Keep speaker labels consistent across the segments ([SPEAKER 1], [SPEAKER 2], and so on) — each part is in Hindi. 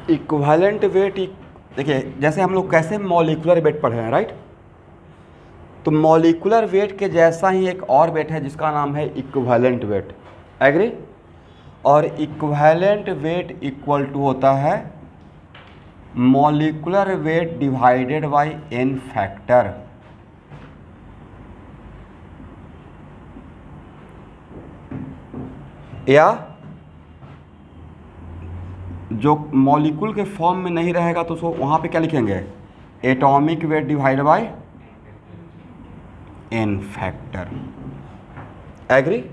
[SPEAKER 1] इक्विवेलेंट वेट, देखिए जैसे हम लोग कैसे मॉलिक्यूलर वेट पढ़े हैं, राइट। तो मॉलिक्यूलर वेट के जैसा ही एक और वेट है जिसका नाम है इक्विवेलेंट वेट, एग्री। और इक्विवेलेंट वेट इक्वल टू होता है molecular weight divided by n factor. या जो मॉलिक्यूल के फॉर्म में नहीं रहेगा तो उसको वहाँ पे क्या लिखेंगे, atomic weight divide by n factor, agree.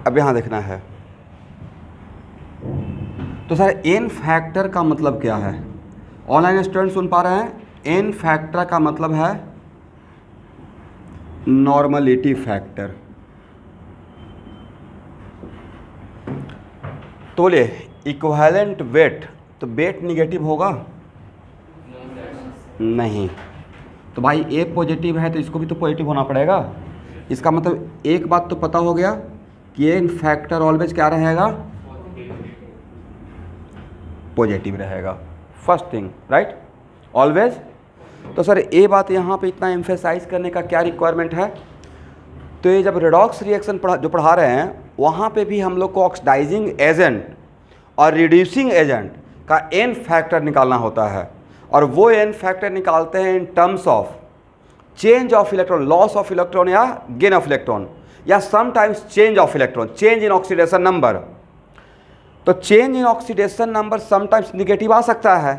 [SPEAKER 1] अब यहाँ देखना है, तो सर एन फैक्टर का मतलब क्या है। ऑनलाइन स्टूडेंट सुन पा रहे हैं, एन फैक्टर का मतलब है नॉर्मलिटी फैक्टर। तो बोले इक्विवेलेंट वेट, तो वेट निगेटिव होगा नहीं, तो भाई ए पॉजिटिव है तो इसको भी तो पॉजिटिव होना पड़ेगा। इसका मतलब एक बात तो पता हो गया कि एन फैक्टर ऑलवेज क्या रहेगा, पॉजिटिव रहेगा, फर्स्ट थिंग, राइट, ऑलवेज। तो सर ये बात यहाँ पे इतना एम्फेसाइज करने का क्या रिक्वायरमेंट है। तो ये जब रेडॉक्स रिएक्शन जो पढ़ा रहे हैं वहाँ पे भी हम लोग को ऑक्सीडाइजिंग एजेंट और रिड्यूसिंग एजेंट का एन फैक्टर निकालना होता है, और वो एन फैक्टर निकालते हैं in terms of change of electron, loss of electron या गेन ऑफ इलेक्ट्रॉन, या sometimes change of electron, change in oxidation number. तो change in oxidation number sometimes negative आ सकता है,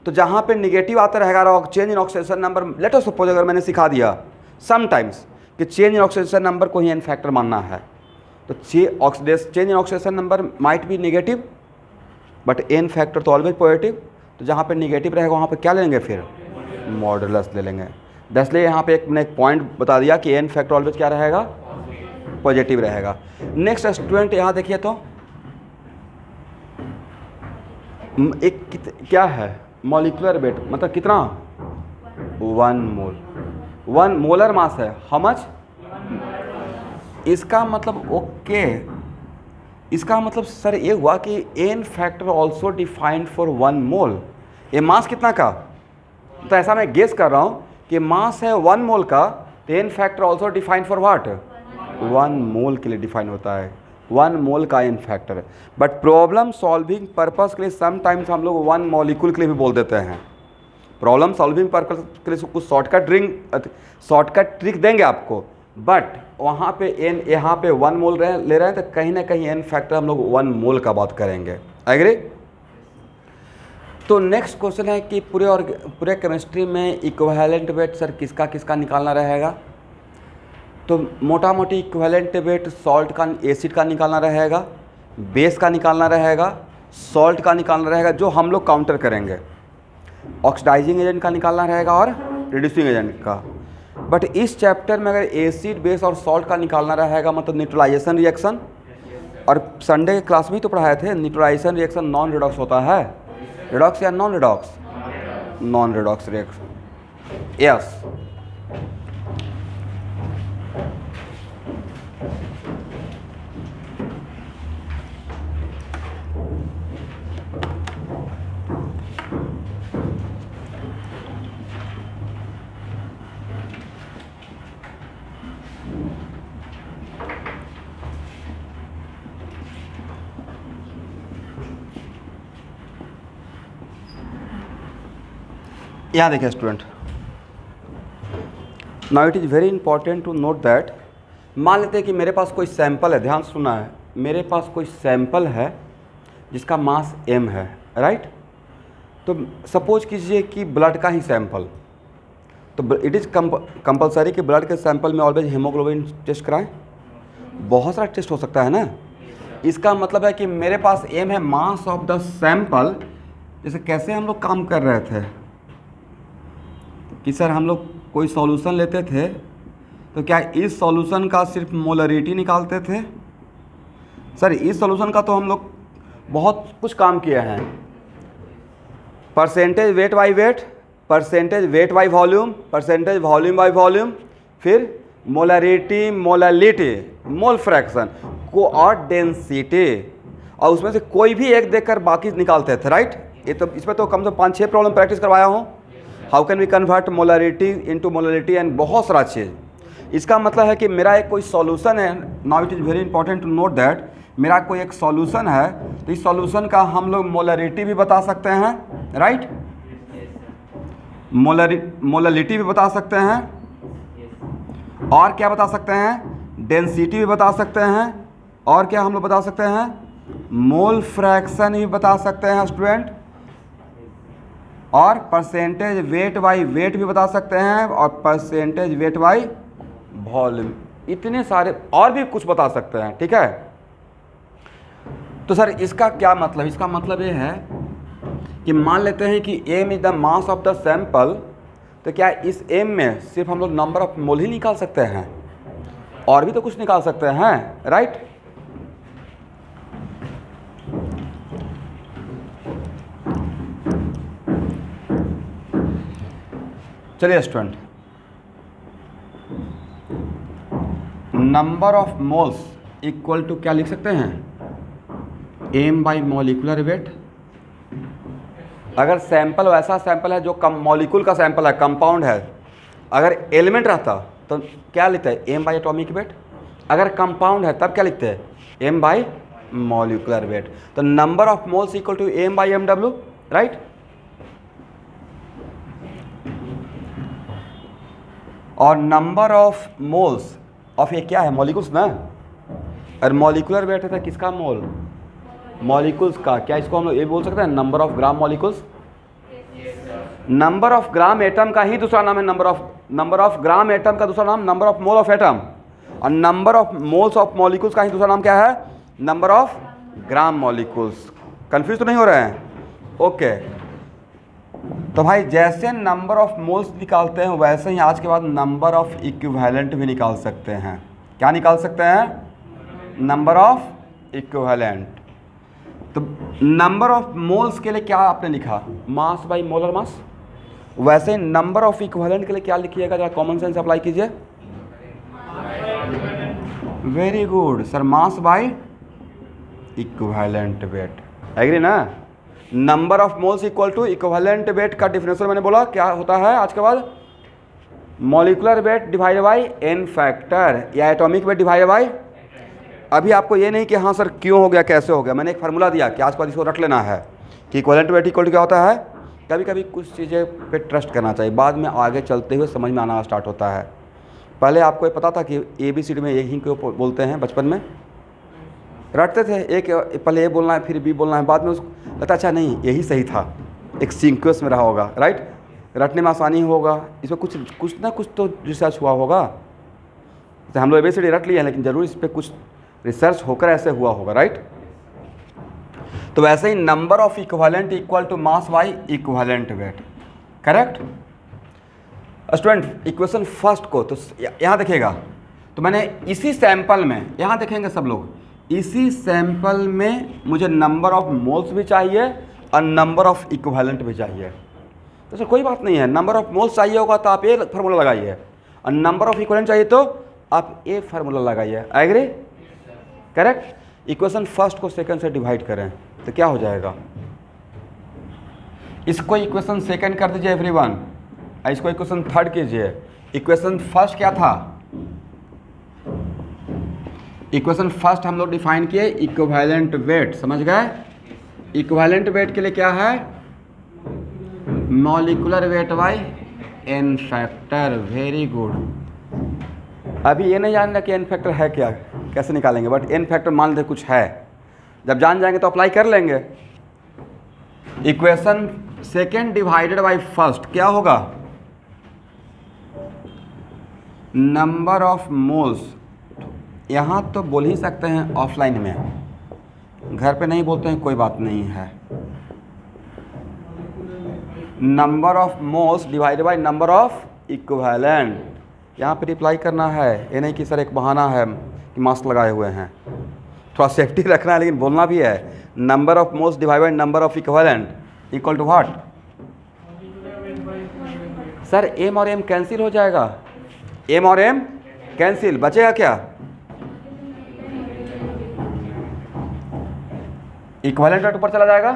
[SPEAKER 1] तो जहाँ पे निगेटिव आता रहेगा change in oxidation number, let us suppose अगर मैंने सिखा दिया समटाइम्स कि चेंज इन ऑक्सीडेशन नंबर को ही एन फैक्टर मानना है, तो change in oxidation number might be negative but N factor तो ऑलवेज पॉजिटिव। तो जहाँ पे नेगेटिव रहेगा वहाँ पे क्या लेंगे, फिर मॉडुलस ले लेंगे। इसलिए यहाँ पे मैंने एक पॉइंट बता दिया कि एन फैक्टर ऑलवेज क्या रहेगा, पॉजिटिव रहेगा। नेक्स्ट स्टूडेंट यहाँ देखिए, तो एक क्या है मॉलिक्यूलर वेट, मतलब कितना, 1 मोल, 1 मोलर मास है, हाउ मच। इसका मतलब ओके, इसका मतलब सर ये हुआ कि n factor also defined for 1 mole. ये मास कितना का, तो ऐसा मैं गेस कर रहा हूँ कि मास है 1 मोल का, तो n factor also defined for what, 1 mole के लिए डिफाइन होता है, 1 मोल का n factor. But problem solving purpose के लिए समटाइम्स हम लोग 1 मॉलिक्यूल के लिए भी बोल देते हैं। प्रॉब्लम सॉल्विंग पर्पस के लिए कुछ शॉर्टकट ट्रिक देंगे आपको, बट वहाँ पे एन, यहाँ पे 1 मोल ले रहे हैं, तो कहीं ना कहीं एन फैक्टर हम लोग 1 मोल का बात करेंगे, एग्री। तो नेक्स्ट क्वेश्चन है कि पूरे केमिस्ट्री में इक्विवेलेंट वेट सर किसका किसका निकालना रहेगा। तो मोटा मोटी इक्विवेलेंट वेट सॉल्ट का, एसिड का निकालना रहेगा, बेस का निकालना रहेगा, सॉल्ट का निकालना रहेगा, जो हम लोग काउंटर करेंगे, ऑक्सीडाइजिंग एजेंट का निकालना रहेगा और रिड्यूसिंग एजेंट का। बट इस चैप्टर में अगर एसिड, बेस और सॉल्ट का निकालना रहेगा, मतलब न्यूट्रलाइजेशन रिएक्शन, और संडे के क्लास में तो पढ़ाए थे न्यूट्रलाइजेशन रिएक्शन नॉन रिडॉक्स होता है, रिडॉक्स या non redox, non redox reaction, yes. यहाँ देखिए student, now it is very important to note that, मान लेते हैं कि मेरे पास कोई सैंपल है, ध्यान सुना है, मेरे पास कोई सैंपल है जिसका मास m है, राइट। तो सपोज कीजिए कि ब्लड का ही सैंपल, तो इट इज़ कंपलसरी कि ब्लड के सैंपल में ऑलवेज हीमोग्लोबिन टेस्ट कराएं, बहुत सारा टेस्ट हो सकता है ना। इसका मतलब है कि मेरे पास m है, मास ऑफ द सैंपल। जैसे कैसे हम लोग काम कर रहे थे कि सर हम लोग कोई सॉल्यूशन लेते थे, तो क्या इस सॉल्यूशन का सिर्फ मोलरिटी निकालते थे। सर इस सॉल्यूशन का तो हम लोग बहुत कुछ काम किए हैं, percentage weight by wait, percentage weight by volume, percentage volume by volume, फिर मोलरिटी, मोललिटी, मोल फ्रैक्शन को और डेंसिटी, और उसमें से कोई भी एक देखकर बाकी निकालते थे, राइट। ये तो इसमें तो कम से कम 5-6 प्रॉब्लम प्रैक्टिस करवाया हूँ। How can we convert molarity into molality and बहुत सारा चीज़। इसका मतलब है कि मेरा एक कोई सॉल्यूशन है। Now it is very important to note that मेरा कोई एक सॉल्यूशन है, तो इस सॉल्यूशन का हम लोग मोलरिटी भी बता सकते हैं, राइट, मोललिटी भी बता सकते हैं, और क्या बता सकते हैं, डेंसिटी भी बता सकते हैं, और क्या हम लोग बता सकते हैं, मोल फ्रैक्शन भी बता सकते हैं स्टूडेंट, और परसेंटेज वेट बाई वेट भी बता सकते हैं, और परसेंटेज वेट बाई वॉल्यूम, इतने सारे और भी कुछ बता सकते हैं, ठीक है। तो सर इसका क्या मतलब, इसका मतलब ये है कि मान लेते हैं कि m is the mass of the sample, तो क्या इस m में सिर्फ हम लोग नंबर ऑफ मोल ही निकाल सकते हैं, और भी तो कुछ निकाल सकते हैं, राइट। चलिए student, number of moles equal to क्या लिख सकते हैं, m बाई मॉलिक्यूलर वेट। अगर सैंपल वैसा सैंपल है जो कम मॉलिक्यूल का सैंपल है, कंपाउंड है, अगर एलिमेंट रहता तो क्या लिखते हैं, m बाई एटॉमिक वेट। अगर कंपाउंड है तब क्या लिखते हैं, m बाई मॉलिक्यूलर वेट। तो number of moles equal to m by mw, right. और नंबर ऑफ मोल्स ऑफ ये क्या है, मॉलिक्यूल्स ना, और मॉलिक्यूलर वेट है किसका, मोल, मॉलिक्यूल्स का। क्या इसको हम लोग ये बोल सकते हैं, number of gram molecules. Number of gram atom का ही दूसरा नाम है नंबर ऑफ ग्राम एटम का दूसरा नाम number of mole of atom, और number of moles of molecules का ही दूसरा नाम क्या है, number of gram molecules. Confuse तो नहीं हो रहे हैं, ओके। तो भाई जैसे नंबर ऑफ मोल्स निकालते हैं वैसे ही आज के बाद नंबर ऑफ इक्विवेलेंट भी निकाल सकते हैं। क्या निकाल सकते हैं, नंबर ऑफ इक्विवेलेंट। तो नंबर ऑफ मोल्स के लिए क्या आपने लिखा, मास बाई मोलर मास। वैसे ही नंबर ऑफ इक्विवेलेंट के लिए क्या लिखिएगा, जरा कॉमन सेंस अप्लाई कीजिए। Very good sir, mass by equivalent weight, agree ना। Number of moles equal to equivalent weight का डिफिनेशन मैंने बोला क्या होता है आज के बाद, molecular weight divide by n factor, या एटॉमिक वेट डिवाइड बाई। अभी आपको ये नहीं कि हाँ सर क्यों हो गया, कैसे हो गया, मैंने एक फार्मूला दिया कि आज के बाद इसको रख लेना है कि इक्विवेलेंट वेट इक्वल टू क्या होता है। कभी कभी कुछ चीज़ें पे ट्रस्ट करना चाहिए, बाद में आगे चलते हुए समझ में आना स्टार्ट होता है। पहले आपको ये पता था कि ABCD में यही क्यों बोलते हैं, बचपन में रटते थे, एक पहले ए बोलना है फिर बी बोलना है, बाद में उसको लगता अच्छा नहीं यही सही था, एक सीक्वेंस में रहा होगा, राइट, रटने में आसानी होगा। इसमें कुछ ना कुछ तो रिसर्च हुआ होगा। तो हम लोग ABCD रट लिए हैं, लेकिन ज़रूर इस पर कुछ रिसर्च होकर ऐसे हुआ होगा, राइट। तो वैसे ही number of equivalent equal to mass by equivalent weight, correct student. Equation first को तो यहाँ देखिएगा, तो मैंने इसी सैंपल में, यहाँ देखेंगे सब लोग, इसी सैंपल में मुझे नंबर ऑफ मोल्स भी चाहिए और नंबर ऑफ इक्विवेलेंट भी चाहिए। तो सर कोई बात नहीं है, नंबर ऑफ मोल्स चाहिए होगा तो आप ये फार्मूला लगाइए, और नंबर ऑफ इक्विवेलेंट चाहिए तो आप ये फार्मूला लगाइए, एग्री, करेक्ट। इक्वेशन फर्स्ट को सेकंड से डिवाइड करें तो क्या हो जाएगा, इसको इक्वेशन सेकंड कर दीजिए एवरीवन, इसको इक्वेशन थर्ड कीजिए। इक्वेशन फर्स्ट क्या था, इक्वेशन फर्स्ट हम लोग डिफाइन किए इक्विवेलेंट वेट, समझ गए। इक्विवेलेंट वेट के लिए क्या है, molecular weight by n factor, very good. अभी ये नहीं जानना कि n फैक्टर है क्या, कैसे निकालेंगे, बट n फैक्टर मान लेते कुछ है, जब जान जाएंगे तो अप्लाई कर लेंगे। Equation second divided by first क्या होगा, नंबर ऑफ मोल्स। यहाँ तो बोल ही सकते हैं ऑफलाइन में, घर पे नहीं बोलते हैं, कोई बात नहीं है। Number of moles divided by number of equivalent, यहाँ पे रिप्लाई करना है, ये नहीं कि सर एक बहाना है कि मास्क लगाए हुए हैं, थोड़ा सेफ्टी रखना है, लेकिन बोलना भी है। Number of moles divided by number of equivalent equal to what, sir m और m कैंसिल हो जाएगा, m और m कैंसिल, बचेगा क्या? इक्विवेलेंट वेट ऊपर चला जाएगा।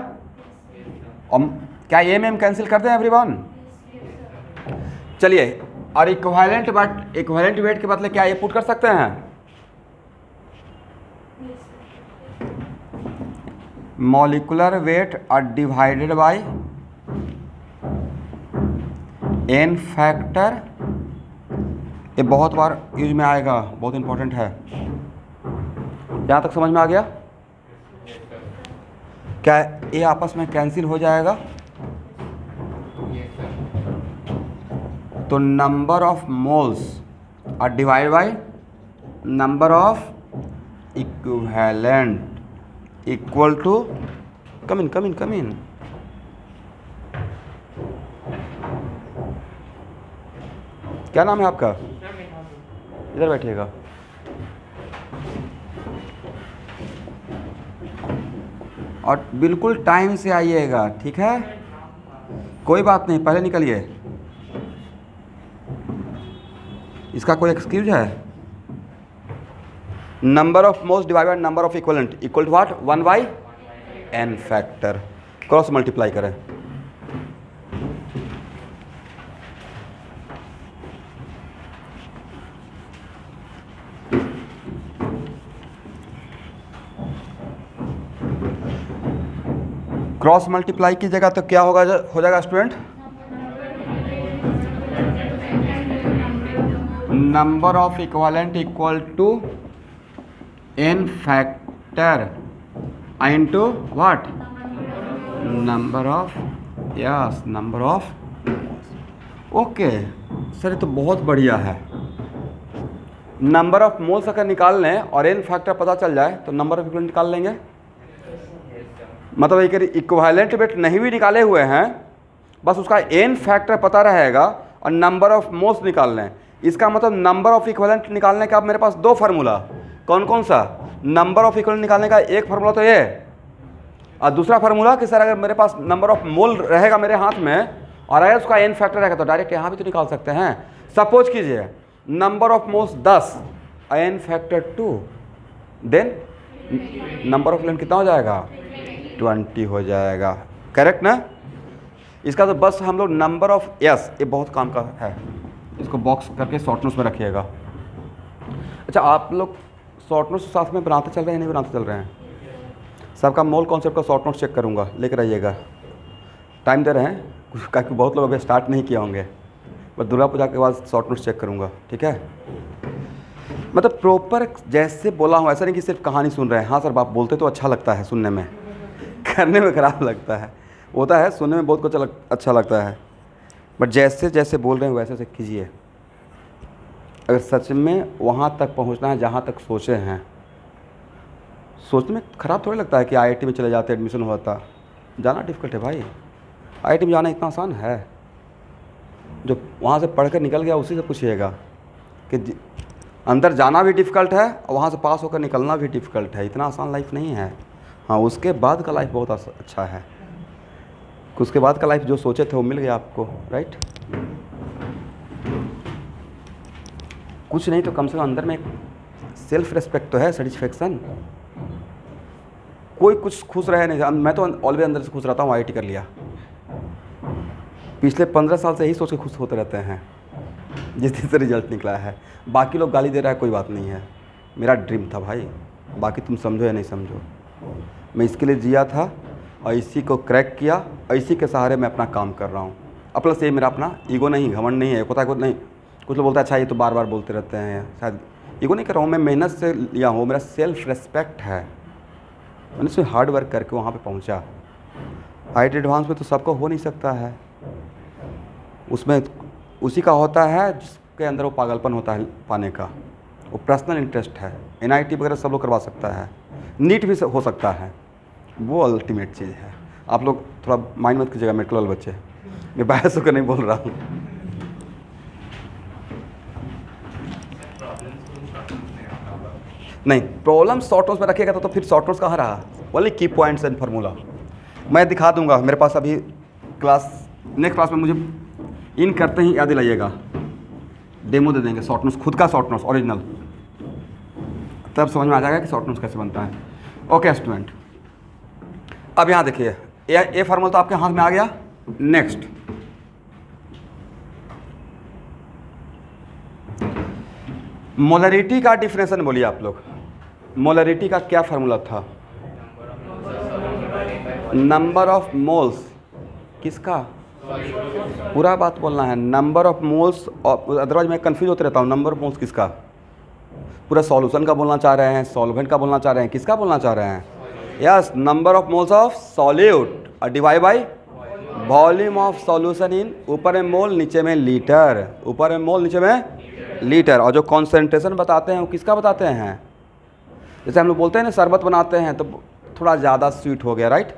[SPEAKER 1] और क्या ये में हम कैंसिल कर दें एवरीवन? चलिए, और इक्विवेलेंट वेट के बदले क्या ये पुट कर सकते हैं? Molecular weight are divided by n factor. ये बहुत बार यूज में आएगा, बहुत इंपॉर्टेंट है। यहाँ तक समझ में आ गया? क्या ये आपस में कैंसिल हो जाएगा? तो number of moles are divide by number of equivalent equal to, come in. क्या नाम है आपका? इधर बैठिएगा। और बिल्कुल टाइम से आइएगा, ठीक है? कोई बात नहीं, पहले निकलिए। इसका कोई एक्सक्यूज है? Number of moles divide by number of equivalent equal to what? 1 by n factor. Cross multiply करें। क्रॉस मल्टीप्लाई कीजिएगा तो क्या होगा, हो जाएगा student? Number of equivalent equal to n factor into what? Number of, yes, number of. Okay sir, ये तो बहुत बढ़िया है। नंबर ऑफ मोल्स अगर निकाल लें और n फैक्टर पता चल जाए तो नंबर ऑफ इक्विवेलेंट निकाल लेंगे। मतलब एक इक्विवेलेंट वेट नहीं भी निकाले हुए हैं, बस उसका n फैक्टर पता रहेगा और नंबर ऑफ मोल्स निकाल लें। इसका मतलब नंबर ऑफ इक्विवेलेंट निकालने का अब मेरे पास 2 फार्मूला। कौन कौन सा? नंबर ऑफ इक्विवेलेंट निकालने का एक फार्मूला तो ये, और दूसरा फार्मूला कि सर अगर मेरे पास नंबर ऑफ मोल रहेगा मेरे हाथ में और अगर उसका n फैक्टर रहेगा तो डायरेक्ट यहाँ भी तो निकाल सकते हैं। सपोज कीजिए number of moles 10 n factor 2, then number of equivalent कितना हो जाएगा? 20 हो जाएगा। करेक्ट ना? इसका तो बस हम लोग नंबर ऑफ, यस, ये बहुत काम का है। इसको बॉक्स करके शॉर्ट नोट्स में रखिएगा। अच्छा, आप लोग शॉर्ट नोट्स साथ में बनाते चल रहे हैं नहीं बनाते चल रहे हैं? सबका मोल कॉन्सेप्ट का शॉर्ट नोट्स चेक करूँगा, लेकर आइएगा। टाइम दे रहे हैं क्योंकि बहुत लोग अभी स्टार्ट नहीं किए होंगे, बस दुर्गा पूजा के बाद शॉर्ट नोट्स चेक करूँगा, ठीक है? मतलब प्रॉपर जैसे बोला हूँ, ऐसा नहीं कि सिर्फ कहानी सुन रहे हैं। हाँ सर, आप बोलते तो अच्छा लगता है सुनने में, करने में ख़राब लगता है। होता है सुनने में बहुत कुछ अच्छा लगता है, बट जैसे जैसे बोल रहे हैं वैसे वैसे कीजिए। अगर सच में वहाँ तक पहुँचना है जहाँ तक सोचे हैं। सोचने में ख़राब थोड़ी लगता है कि आईआईटी में चले जाते एडमिशन होता। जाना डिफ़िकल्ट है भाई, आईआईटी में जाना इतना आसान है। जो वहाँ से पढ़ कर निकल गया उसी से पूछिएगा कि अंदर जाना भी डिफ़िकल्ट है और वहाँ से पास होकर निकलना भी डिफ़िकल्ट है। इतना आसान लाइफ नहीं है। हाँ, उसके बाद का लाइफ बहुत अच्छा है। उसके बाद का लाइफ जो सोचे थे वो मिल गया आपको, राइट? कुछ नहीं तो कम से कम अंदर में एक सेल्फ रिस्पेक्ट तो है, सेटिस्फेक्शन। कोई कुछ खुश रहे नहीं। मैं तो ऑलवेज अंदर से खुश रहता हूँ। आईआईटी कर लिया, पिछले 15 साल से यही सोच के खुश होते रहते हैं जिस दिन से रिजल्ट निकला है। बाकी लोग गाली दे रहा है, कोई बात नहीं है। मेरा ड्रीम था भाई, बाकी तुम समझो या नहीं समझो, मैं इसके लिए जिया था और इसी को क्रैक किया और इसी के सहारे मैं अपना काम कर रहा हूँ। अब प्लस ये मेरा अपना ईगो नहीं, घमंड नहीं है। होता है कुछ नहीं, कुछ लोग बोलते हैं अच्छा ये तो बार बार बोलते रहते हैं। शायद ईगो नहीं कर रहा हूँ, मैं मेहनत से लिया हूँ। मेरा सेल्फ रिस्पेक्ट है, मैंने उसमें हार्ड वर्क करके वहाँ पे पहुँचा। आईआईटी एडवांस में तो सबको हो नहीं सकता है, उसमें उसी का होता है जिसके अंदर वो पागलपन होता है पाने का, वो पर्सनल इंटरेस्ट है। एनआईटी वगैरह सब लोग करवा सकता है, नीट भी हो सकता है, वो अल्टीमेट चीज़ है। आप लोग थोड़ा माइंड मत कीजिएगा मेडिकल वाले बच्चे, मैं बहस होकर नहीं बोल रहा हूँ। नहीं, प्रॉब्लम शॉर्ट नोट्स में रखिएगा तो फिर शॉर्ट नोट्स कहाँ रहा? ओनली की पॉइंट्स एंड फार्मूला मैं दिखा दूंगा। मेरे पास अभी नेक्स्ट क्लास में मुझे इन करते ही याद दिलाइएगा। डेमो दे देंगे शॉर्ट नोट्स, खुद का शॉर्ट नोट्स ओरिजिनल, तब समझ में आ जाएगा कि शॉर्ट नोट्स कैसे बनता है। ओके स्टूडेंट, अब यहाँ देखिए ये फार्मूला तो आपके हाथ में आ गया। नेक्स्ट मोलरिटी का डिफिनेशन बोलिए आप लोग। मोलरिटी का क्या फार्मूला था? नंबर ऑफ मोल्स किसका? पूरा बात बोलना है। नंबर ऑफ मोल्स, अदरवाइज मैं कंफ्यूज होते रहता हूँ। नंबर ऑफ मोल्स किसका? पूरा सॉल्यूशन का बोलना चाह रहे हैं, सॉल्वेंट का बोलना चाह रहे हैं, किसका बोलना चाह रहे हैं? Yes, number of moles of solute और divide by volume of solution in, ऊपर में मोल नीचे में लीटर, ऊपर में मोल नीचे में लीटर। और जो कॉन्सेंट्रेशन बताते हैं वो किसका बताते हैं? जैसे हम लोग बोलते हैं ना शरबत बनाते हैं तो थोड़ा ज़्यादा स्वीट हो गया, राइट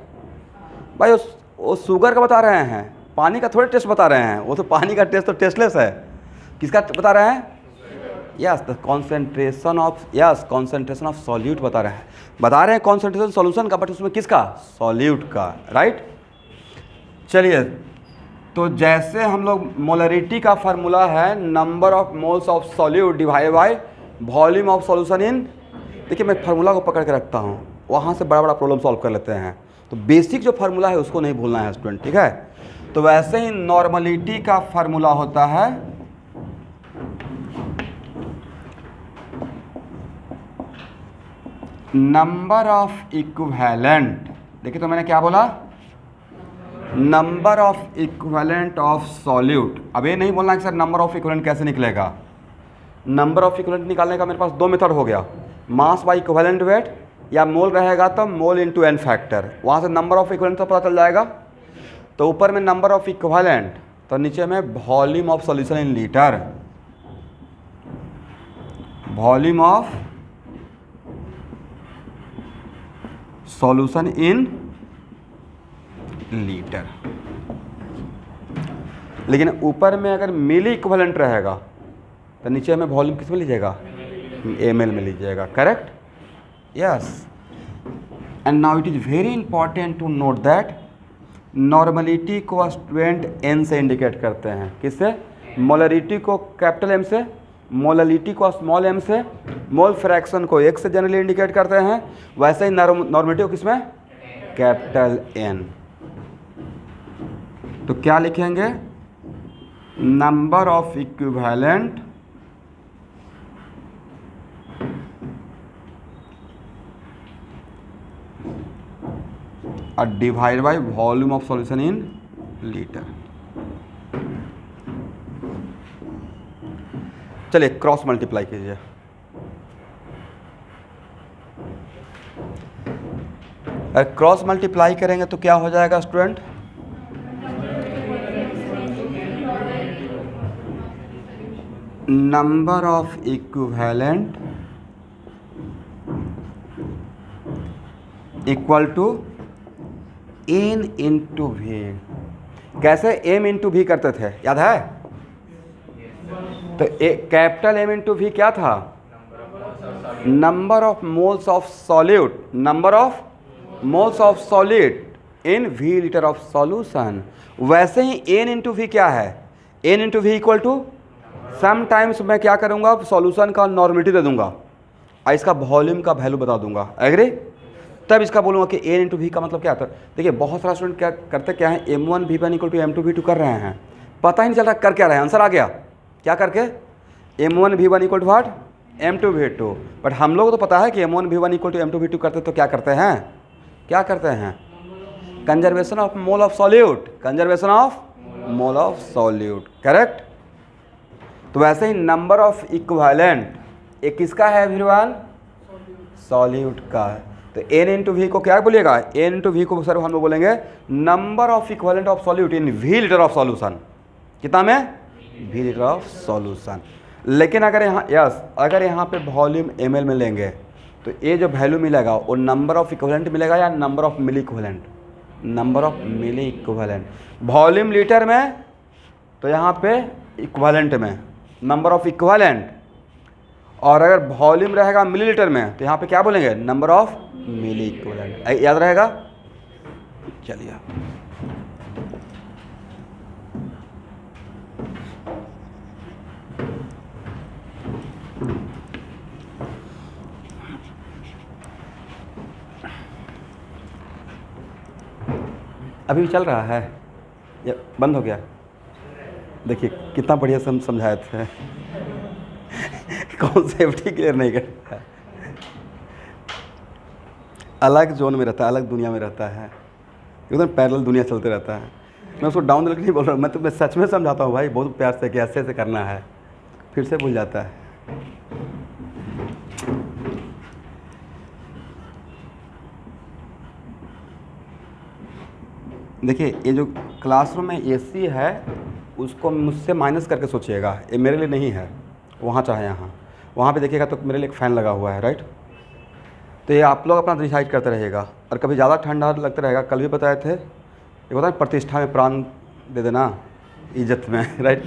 [SPEAKER 1] भाई, वो शुगर का बता रहे हैं, पानी का थोड़े टेस्ट बता रहे हैं। वो तो पानी का टेस्ट तो टेस्टलेस है। किसका बता रहे हैं? Yes, the concentration of, yes concentration of solute बता रहे हैं कॉन्सेंट्रेशन सॉल्यूशन का, बट उसमें किसका? सॉल्यूट का, राइट। चलिए, तो जैसे हम लोग मोलरिटी का फार्मूला है number of moles of solute divide by volume of solution इन। देखिए मैं फार्मूला को पकड़ के रखता हूँ, वहाँ से बड़ा बड़ा प्रॉब्लम सॉल्व कर लेते हैं। तो बेसिक जो फार्मूला है उसको नहीं भूलना है स्टूडेंट, ठीक है। तो वैसे ही नॉर्मलिटी का फार्मूला होता है नंबर ऑफ इक्विवेलेंट। देखिए तो मैंने क्या बोला? Number of equivalent of solute. अब ये नहीं बोलना कि सर नंबर ऑफ इक्विवेलेंट कैसे निकलेगा। नंबर ऑफ इक्विवेलेंट निकालने का मेरे पास दो मेथड हो गया, मास बाई इक्विवेलेंट वेट, या मोल रहेगा तो मोल इंटू एन फैक्टर। वहाँ से नंबर ऑफ इक्विवेलेंट तो पता चल जाएगा। तो ऊपर में नंबर ऑफ इक्विवेलेंट, तो नीचे में volume of solution in litre, volume of solution in litre. लेकिन ऊपर में अगर मिली इक्विवेलेंट रहेगा तो नीचे में वॉल्यूम किस में लीजिएगा? ml में लीजिएगा, correct. Yes, and now it is very important to note that normality को स्टूडेंट एन से इंडिकेट करते हैं। किससे? मोलरिटी को कैपिटल एम से, मोलरिटी को स्मॉल एम से, मोल फ्रैक्शन को एक से जनरली इंडिकेट करते हैं। वैसे ही नॉर्मलिटी को किसमें? Capital N. तो क्या लिखेंगे? नंबर ऑफ इक्विवेलेंट और divide by volume of solution in litre. चलिए क्रॉस मल्टीप्लाई कीजिए। अगर क्रॉस मल्टीप्लाई करेंगे तो क्या हो जाएगा student? Number of equivalent equal to N into V. कैसे? एम इंटू वी करते थे, याद है? तो कैपिटल एम इंटू वी क्या था? Number of moles of solute, number of moles of solute in V litre of solution. वैसे ही एन इंटू वी क्या है? N into V equal to, sometimes मैं क्या करूँगा, सॉल्यूशन का नॉर्मलिटी दे दूंगा और इसका वॉल्यूम का वैल्यू बता दूंगा, एग्री? तब इसका बोलूँगा कि एन इंटू वी का मतलब क्या था। देखिए बहुत सारा स्टूडेंट क्या करते क्या है, M1 V1 equal to M2 V2 कर रहे हैं, पता ही नहीं चल रहा कर क्या रहे हैं। आंसर आ गया क्या करके? M1 V1 equal to what? M2 V2। But हम लोग तो पता है कि M1 V1 equal to M2 V2 करते तो क्या करते हैं? क्या करते हैं? Conservation of mole of solute, conservation of mole of solute, correct. तो वैसे ही नंबर ऑफ इक्विवेलेंट एक किसका है एवरीवन? सॉल्यूट का है। तो एन इंटू वी को क्या बोलिएगा? एन इंटू वी को सर हम लोग बोलेंगे number of equivalent of solute in V litre of solution. कितना में? V litre of solution. लेकिन अगर यहाँ यस, अगर यहाँ पे वॉल्यूम ml में लेंगे तो ये जो वैल्यू मिलेगा वो नंबर ऑफ इक्विवेलेंट मिलेगा या number of milliequivalent? Number of milliequivalent. Volume litre में तो यहाँ पे इक्विवेलेंट में नंबर ऑफ इक्विवेलेंट, और अगर वॉल्यूम रहेगा मिलीलीटर में तो यहाँ पे क्या बोलेंगे? Number of milliequivalent. याद रहेगा? चलिए अभी भी चल रहा है या बंद हो गया? देखिए कितना बढ़िया समझाए थे। कॉन्सेप्ट ही क्लियर नहीं करता है, अलग जोन में रहता है, अलग दुनिया में रहता है, एकदम पैरेलल दुनिया चलते रहता है। मैं उसको डाउन दिल के नहीं बोल रहा हूँ, मैं तुम्हें सच में समझाता हूँ भाई बहुत प्यार से कि ऐसे ऐसे करना है, फिर से भूल जाता है। देखिए ये जो क्लासरूम में एसी है उसको मुझसे माइनस करके सोचिएगा, ये मेरे लिए नहीं है, वहाँ चाहे यहाँ, वहाँ पे देखिएगा तो मेरे लिए एक फ़ैन लगा हुआ है, राइट। तो ये आप लोग अपना डिसाइड करते रहिएगा, और कभी ज़्यादा ठंडा लगता रहेगा, कल भी बताए थे, ये होता है प्रतिष्ठा में प्राण दे देना, इज्जत में, राइट।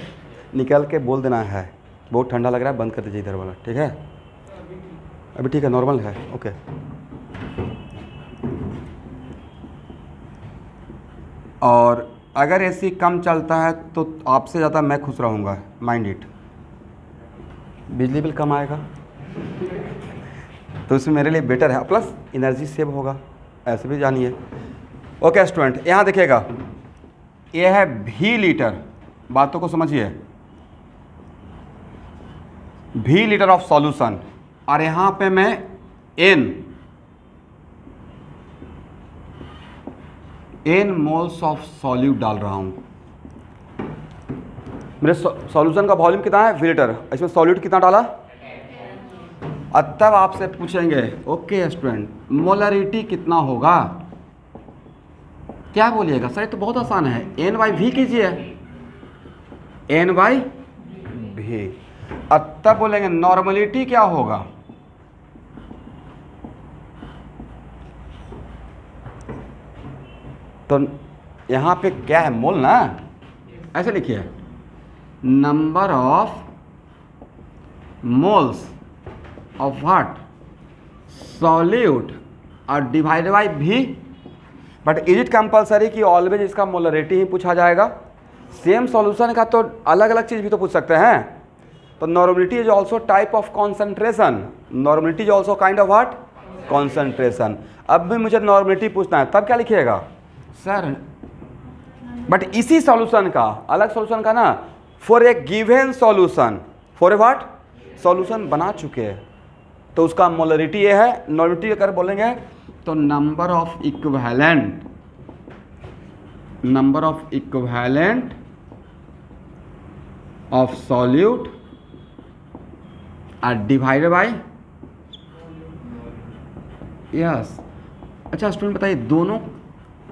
[SPEAKER 1] निकल के बोल देना है बहुत ठंडा लग रहा है, बंद कर दीजिए इधर वाला, ठीक है। अभी ठीक है, नॉर्मल है, ओके। और अगर एसी कम चलता है तो आपसे ज़्यादा मैं खुश रहूँगा, माइंड इट। बिजली बिल कम आएगा तो इसमें मेरे लिए बेटर है, प्लस एनर्जी सेव होगा, ऐसे भी जानिए। ओके स्टूडेंट, यहाँ देखिएगा ये है भी लीटर, बातों को समझिए, भी लीटर ऑफ सॉल्यूशन, और यहाँ पे मैं n मोल्स ऑफ सॉल्यूट डाल रहा हूँ। मेरे सॉल्यूशन का वॉल्यूम कितना है, v लीटर, इसमें सॉल्यूट कितना डाला, तब आपसे पूछेंगे ओके स्टूडेंट मोलरिटी कितना होगा, क्या बोलिएगा सर, ये तो बहुत आसान है, n/v कीजिए, n/v, तब बोलेंगे नॉर्मलिटी क्या होगा, तो यहाँ पे क्या है, मोल ना, ऐसे लिखिए number of moles of what, solute, और डिवाइडेड बाई भी। बट इज इट कंपलसरी कि ऑलवेज इसका मोलरिटी ही पूछा जाएगा? सेम सॉल्यूशन का तो अलग अलग चीज़ भी तो पूछ सकते हैं। तो normality is also type of concentration, normality is also kind of what, concentration. अब भी मुझे नॉर्मलिटी पूछना है, तब क्या लिखिएगा सर, बट इसी सॉल्यूशन का, अलग सॉल्यूशन का ना, for a given solution, for a what, solution बना चुके हैं, तो उसका मोलरिटी ये है। नॉर्मलिटी अगर बोलेंगे तो number of equivalent, number of equivalent of solute are divided by, yes. अच्छा स्टूडेंट बताइए, दोनों,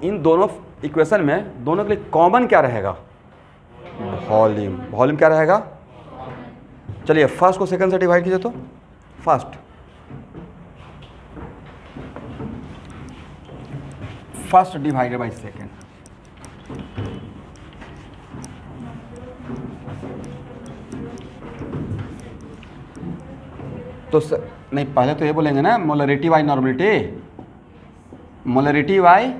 [SPEAKER 1] इन दोनों इक्वेशन में दोनों के लिए कॉमन क्या रहेगा, वॉल्यूम, वॉल्यूम क्या रहेगा। चलिए फर्स्ट को सेकंड से डिवाइड कीजिए, तो फर्स्ट डिवाइडेड बाय सेकंड, तो नहीं, पहले तो ये बोलेंगे ना molarity by normality, molarity by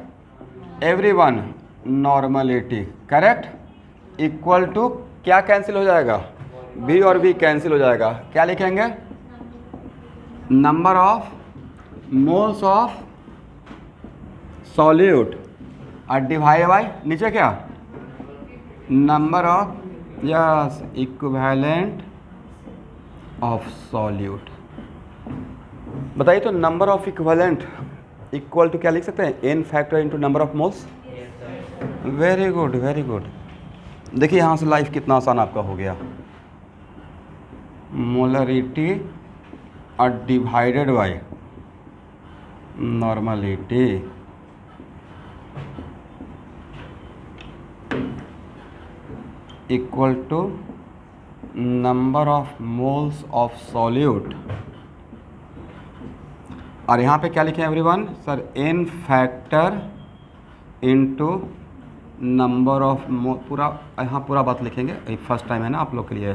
[SPEAKER 1] everyone, normality, correct, equal to क्या कैंसिल हो जाएगा, v और v कैंसिल हो जाएगा, क्या लिखेंगे, number of moles of solute और डिवाइड बाय नीचे क्या, number of, yes, equivalent of solute. बताइए तो number of equivalent equal to क्या लिख सकते हैं, n factor into number of moles. Very good, very good. देखिए यहाँ से लाइफ कितना आसान आपका हो गया, मोलरिटी और divided by normality equal to number of moles of solute, और यहाँ पे क्या लिखे everyone sir, n factor into number of mole, पूरा यहाँ पूरा बात लिखेंगे, ये फर्स्ट टाइम है ना आप लोग के लिए,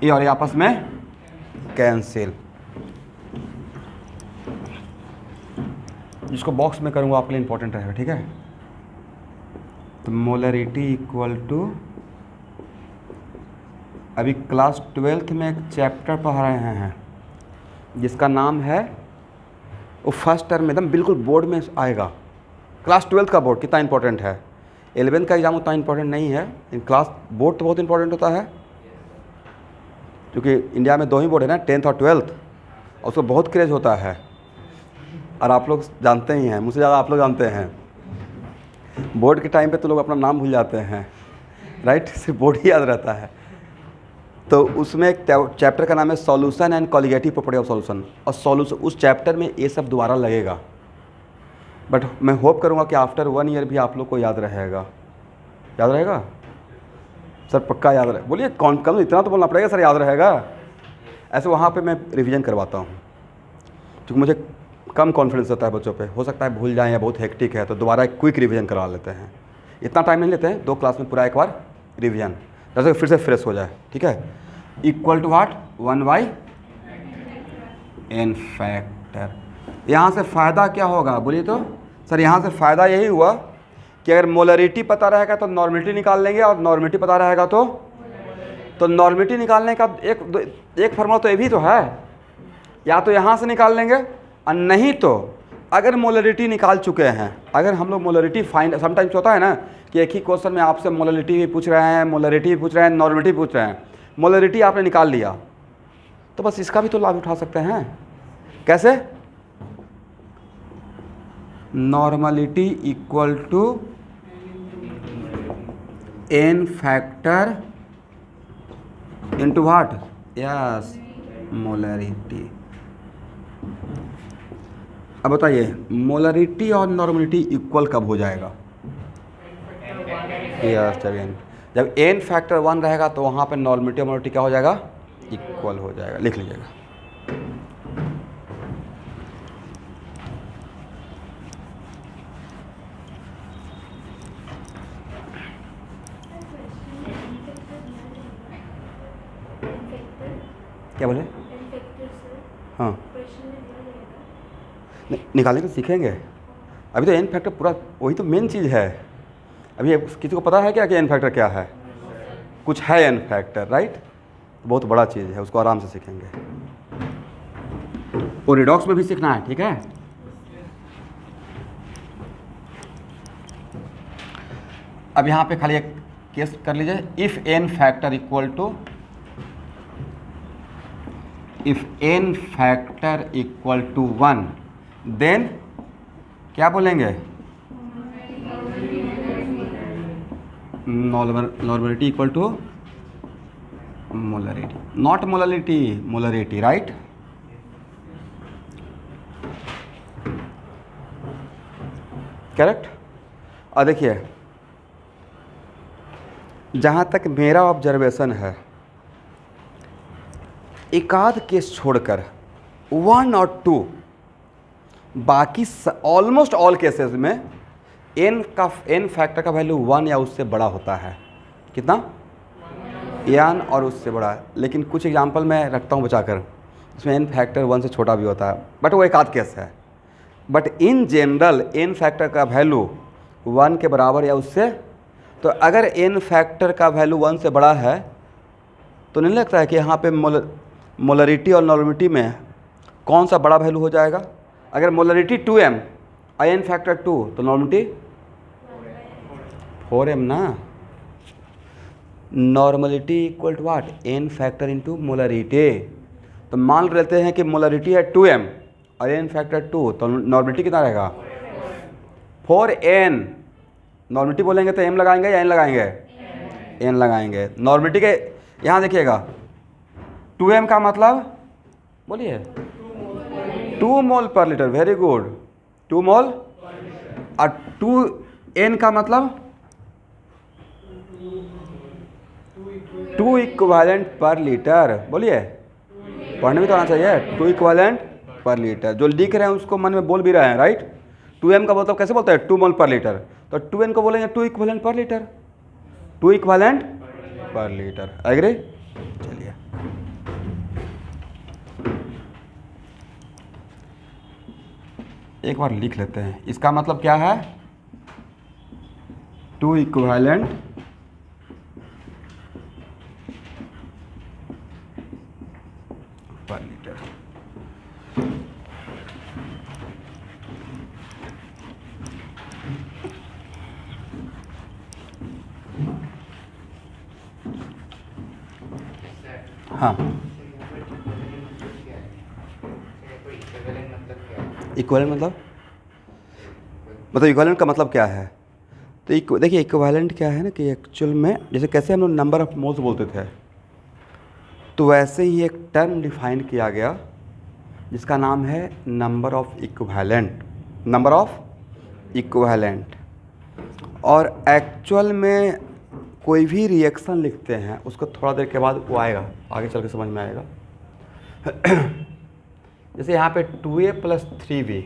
[SPEAKER 1] ये और ये आपस में कैंसिल, जिसको बॉक्स में करूँगा आपके लिए इंपॉर्टेंट रहेगा, ठीक है। तो मोलरिटी इक्वल टू, अभी क्लास 12th में एक चैप्टर पढ़ा रहे हैं जिसका नाम है, वो फर्स्ट टर्म एकदम बिल्कुल बोर्ड में आएगा, क्लास 12th का बोर्ड कितना इंपॉर्टेंट है? 11th का एग्ज़ाम उतना इंपॉर्टेंट नहीं है, इन क्लास बोर्ड तो बहुत इंपॉर्टेंट होता है, क्योंकि इंडिया में 2 ही बोर्ड है ना, 10th और 12th, और उसको बहुत क्रेज होता है। और आप लोग जानते ही हैं, मुझसे ज़्यादा आप लोग जानते हैं, बोर्ड के टाइम पे तो लोग अपना नाम भूल जाते हैं, राइट, सिर्फ बोर्ड ही याद रहता है। तो उसमें एक चैप्टर का नाम है solution and colligative property of solution, और सॉल्यूशन उस चैप्टर में ये सब दोबारा लगेगा। बट मैं होप करूँगा कि आफ्टर 1 ईयर भी आप लोग को याद रहेगा। याद रहेगा सर? पक्का याद रहे? बोलिए कौन कम, इतना तो बोलना पड़ेगा सर, याद रहेगा। ऐसे वहाँ पे मैं रिवीजन करवाता हूँ, क्योंकि मुझे कम कॉन्फिडेंस होता है बच्चों पे, हो सकता है भूल जाएं या बहुत हेक्टिक है, तो दोबारा एक क्विक रिवीजन करवा लेते हैं। इतना टाइम नहीं लेते हैं, 2 क्लास में पूरा एक बार रिवीजन, जैसे फिर से फ्रेश हो जाए, ठीक है। Equal to what? 1/n factor. यहाँ से फ़ायदा क्या होगा बोलिए तो? सर यहाँ से फ़ायदा यही हुआ कि अगर मोलरिटी पता रहेगा तो नॉर्मिलिटी निकाल लेंगे, और नॉर्मिलिटी पता रहेगा तो नॉर्मिलिटी निकालने का एक फार्मूला तो ये भी तो है, या तो यहाँ से निकाल लेंगे, और नहीं तो अगर मोलरिटी निकाल चुके हैं, अगर हम लोग मोलरिटी फाइंड, समटाइम्स होता है ना कि एक ही क्वेश्चन में आपसे मोलरिटी भी पूछ रहे हैं, मोलरिटी भी पूछ रहे हैं, नॉर्मिलिटी पूछ रहे हैं, मोलरिटी आपने निकाल लिया तो बस इसका भी तो लाभ उठा सकते हैं। कैसे? Normality equal to n factor into what? Yes, molarity. अब बताइए मोलरिटी और नॉर्मलिटी इक्वल कब हो जाएगा? यस, जब n फैक्टर 1 रहेगा तो वहाँ पे नॉर्मलिटी और मोलरिटी क्या हो जाएगा? इक्वल हो जाएगा। लिख लीजिएगा। क्या बोले? हाँ, निकालने को सीखेंगे, अभी तो n फैक्टर पूरा वही तो मेन चीज़ है। अभी किसी को पता है क्या कि n फैक्टर क्या है? कुछ है n फैक्टर, राइट? बहुत बड़ा चीज़ है, उसको आराम से सीखेंगे, और रिडॉक्स में भी सीखना है, ठीक है। अब यहाँ पे खाली एक केस कर लीजिए, if n factor equal to, if n factor equal to 1, then क्या बोलेंगे? Normality equal to molarity, not molarity, molarity, right? Correct. और देखिए जहाँ तक मेरा ऑब्जर्वेशन है, एक आध केस छोड़कर 1 और 2, बाकी ऑलमोस्ट ऑल केसेस में n फैक्टर का वैल्यू 1 या उससे बड़ा होता है। कितना? n और उससे बड़ा। लेकिन कुछ एग्जांपल मैं रखता हूँ बचाकर, इसमें n फैक्टर 1 से छोटा भी होता है, बट वो एक आध केस है। But in general n factor का वैल्यू 1 के बराबर या उससे, तो अगर n फैक्टर का वैल्यू 1 से बड़ा है तो नहीं लगता है कि यहाँ पे मोलरिटी और नॉर्मलिटी में कौन सा बड़ा वैल्यू हो जाएगा? अगर मोलरिटी 2m और n फैक्टर 2 तो नॉर्मलिटी 4m ना। Normality equal to what? n factor into molarity. तो मान लेते हैं कि मोलरिटी है 2m और n फैक्टर 2, तो नॉर्मलिटी कितना रहेगा? 4n। नॉर्मलिटी बोलेंगे तो m लगाएंगे या n लगाएंगे? n लगाएंगे। नॉर्मलिटी के यहाँ देखिएगा 2m का मतलब बोलिए 2 मोल पर लीटर, वेरी गुड, 2 मोल। और 2n का मतलब 2 इक्विवेलेंट पर लीटर। बोलिए, पढ़ने में तो आना चाहिए। 2 इक्विवेलेंट पर लीटर, जो लिख रहे हैं उसको मन में बोल भी रहे हैं, राइट? 2m का मतलब कैसे बोलते हैं? 2 मोल पर लीटर। तो 2n को बोलेंगे 2 equivalent per litre, 2 equivalent per litre. Agree? चलिए, एक बार लिख लेते हैं। इसका मतलब क्या है? 2 इक्विवेलेंट पर लीटर। हाँ, इक्विवेलेंट मतलब इक्विवेलेंट का मतलब क्या है? तो देखिए इक्विवेलेंट क्या है ना कि एक्चुअल में जैसे कैसे हम लोग नंबर ऑफ मोल्स बोलते थे, तो वैसे ही एक टर्म डिफाइन किया गया जिसका नाम है number of equivalent, number of equivalent. और एक्चुअल में कोई भी रिएक्शन लिखते हैं उसको थोड़ा देर के बाद वो आएगा, आगे चल के समझ में आएगा। जैसे यहाँ पे 2a + 3b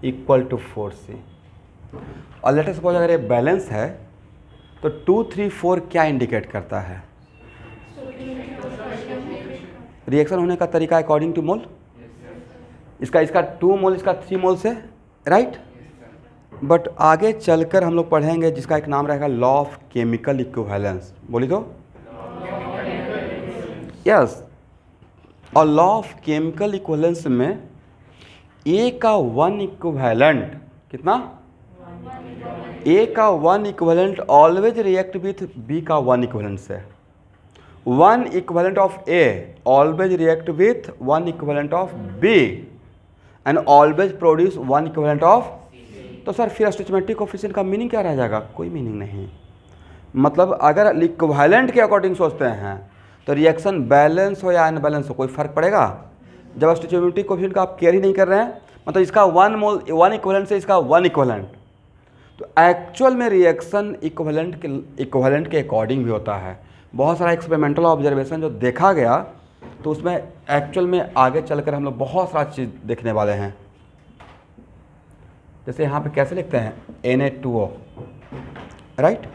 [SPEAKER 1] = 4c, और लेट अस सपोज अगर ये बैलेंस है तो 2, 3, 4 क्या इंडिकेट करता है? रिएक्शन होने का तरीका अकॉर्डिंग टू मोल, इसका 2 मोल, इसका 3 मोल से, राइट। बट आगे चलकर हम लोग पढ़ेंगे जिसका एक नाम रहेगा लॉ ऑफ केमिकल इक्विवेलेंस। बोली तो यस। और लॉ ऑफ केमिकल इक्विवेलेंस में ए का 1 इक्विवेलेंट कितना? ए का 1 equivalent always react with B का 1 इक्विवेलेंट से। 1 equivalent of A always react with 1 equivalent of B and always produce 1 equivalent of. तो सर फिर स्टोइचोमेट्रिक कोएफिशिएंट का मीनिंग क्या रह जाएगा? कोई मीनिंग नहीं। मतलब अगर इक्विवेलेंट के अकॉर्डिंग सोचते हैं तो रिएक्शन बैलेंस हो या अनबैलेंस हो कोई फ़र्क पड़ेगा? जब स्टोइचोमेट्रिक कोएफिशिएंट का आप केयर ही नहीं कर रहे हैं, मतलब इसका 1 मोल 1 इक्विवेलेंट से इसका 1 इक्विवेलेंट, तो एक्चुअल में रिएक्शन इक्विवेलेंट के अकॉर्डिंग भी होता है। बहुत सारा एक्सपेरिमेंटल ऑब्जर्वेशन जो देखा गया तो उसमें एक्चुअल में आगे चलकर हम लोग बहुत सारा चीज़ देखने वाले हैं। जैसे यहाँ पे कैसे लिखते हैं Na2O, राइट।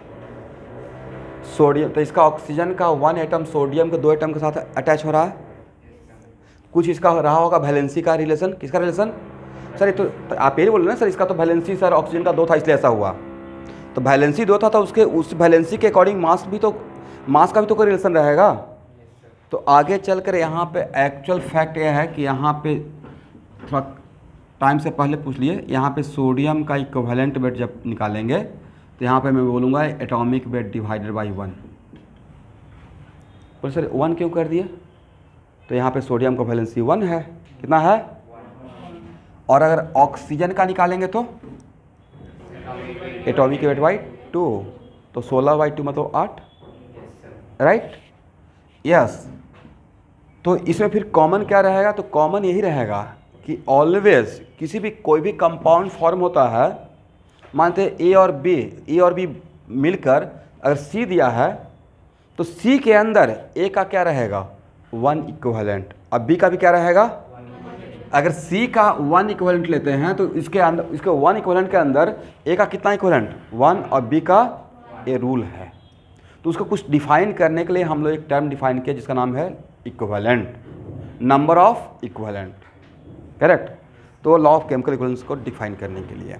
[SPEAKER 1] सोडियम, तो इसका ऑक्सीजन का 1 एटम सोडियम के 2 एटम के साथ अटैच हो रहा है। कुछ इसका रहा होगा वैलेंसी का रिलेशन। किसका रिलेशन? सर ये तो आप ये बोल रहे हैं सर इसका तो वैलेंसी सर ऑक्सीजन का 2 था इसलिए ऐसा हुआ। तो वैलेंसी 2 था तो उसके उस वैलेंसी के अकॉर्डिंग मास का भी तो कोई रिलेशन रहेगा। तो आगे चलकर यहाँ पे एक्चुअल फैक्ट यह है कि यहाँ पे थोड़ा टाइम से पहले पूछ लिए, यहाँ पे सोडियम का इक्विवेलेंट वेट जब निकालेंगे तो यहाँ पे मैं बोलूँगा एटॉमिक वेट डिवाइडेड बाई 1। बोले सर 1 क्यों कर दिए? तो यहाँ पे सोडियम का वैलेंसी 1 है। कितना है? और अगर ऑक्सीजन का निकालेंगे तो एटॉमिक वेट बाई 2, तो 16/2 मतलब 8, राइट। यस। तो इसमें फिर कॉमन क्या रहेगा? तो कॉमन यही रहेगा कि ऑलवेज कोई भी कंपाउंड फॉर्म होता है, मानते हैं ए और बी मिलकर अगर सी दिया है तो सी के अंदर ए का क्या रहेगा? 1 इक्विवेलेंट, अब बी का भी क्या रहेगा? अगर सी का 1 इक्विवेलेंट लेते हैं तो इसके 1 इक्विवेलेंट के अंदर ए का कितना इक्विवेलेंट? 1, और बी का ए रूल है। तो उसको कुछ डिफाइन करने के लिए हम लोग एक टर्म डिफाइन किया जिसका नाम है equivalent, number of equivalent, correct. तो लॉ ऑफ केमिकल इक्विवेलेंस को डिफाइन करने के लिए।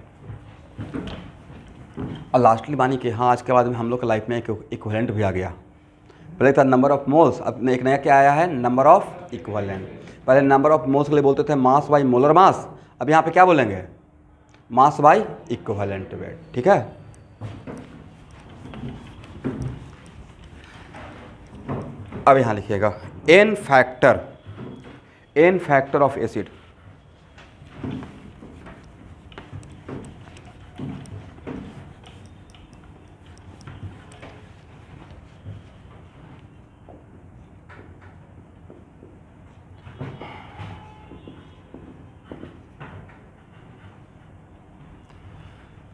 [SPEAKER 1] और लास्टली मानी कि हाँ आज के बाद में हम लोग के लाइफ में एक इक्विवेलेंट भी आ गया। पहले था नंबर ऑफ मोल्स, अब एक नया क्या आया है? Number of equivalent. पहले नंबर ऑफ मोल्स के लिए बोलते थे मास बाई मोलर मास, अब यहाँ पे क्या बोलेंगे? मास बाई इक्विवेलेंट वेट, ठीक है। अब यहाँ लिखिएगा एन फैक्टर ऑफ एसिड।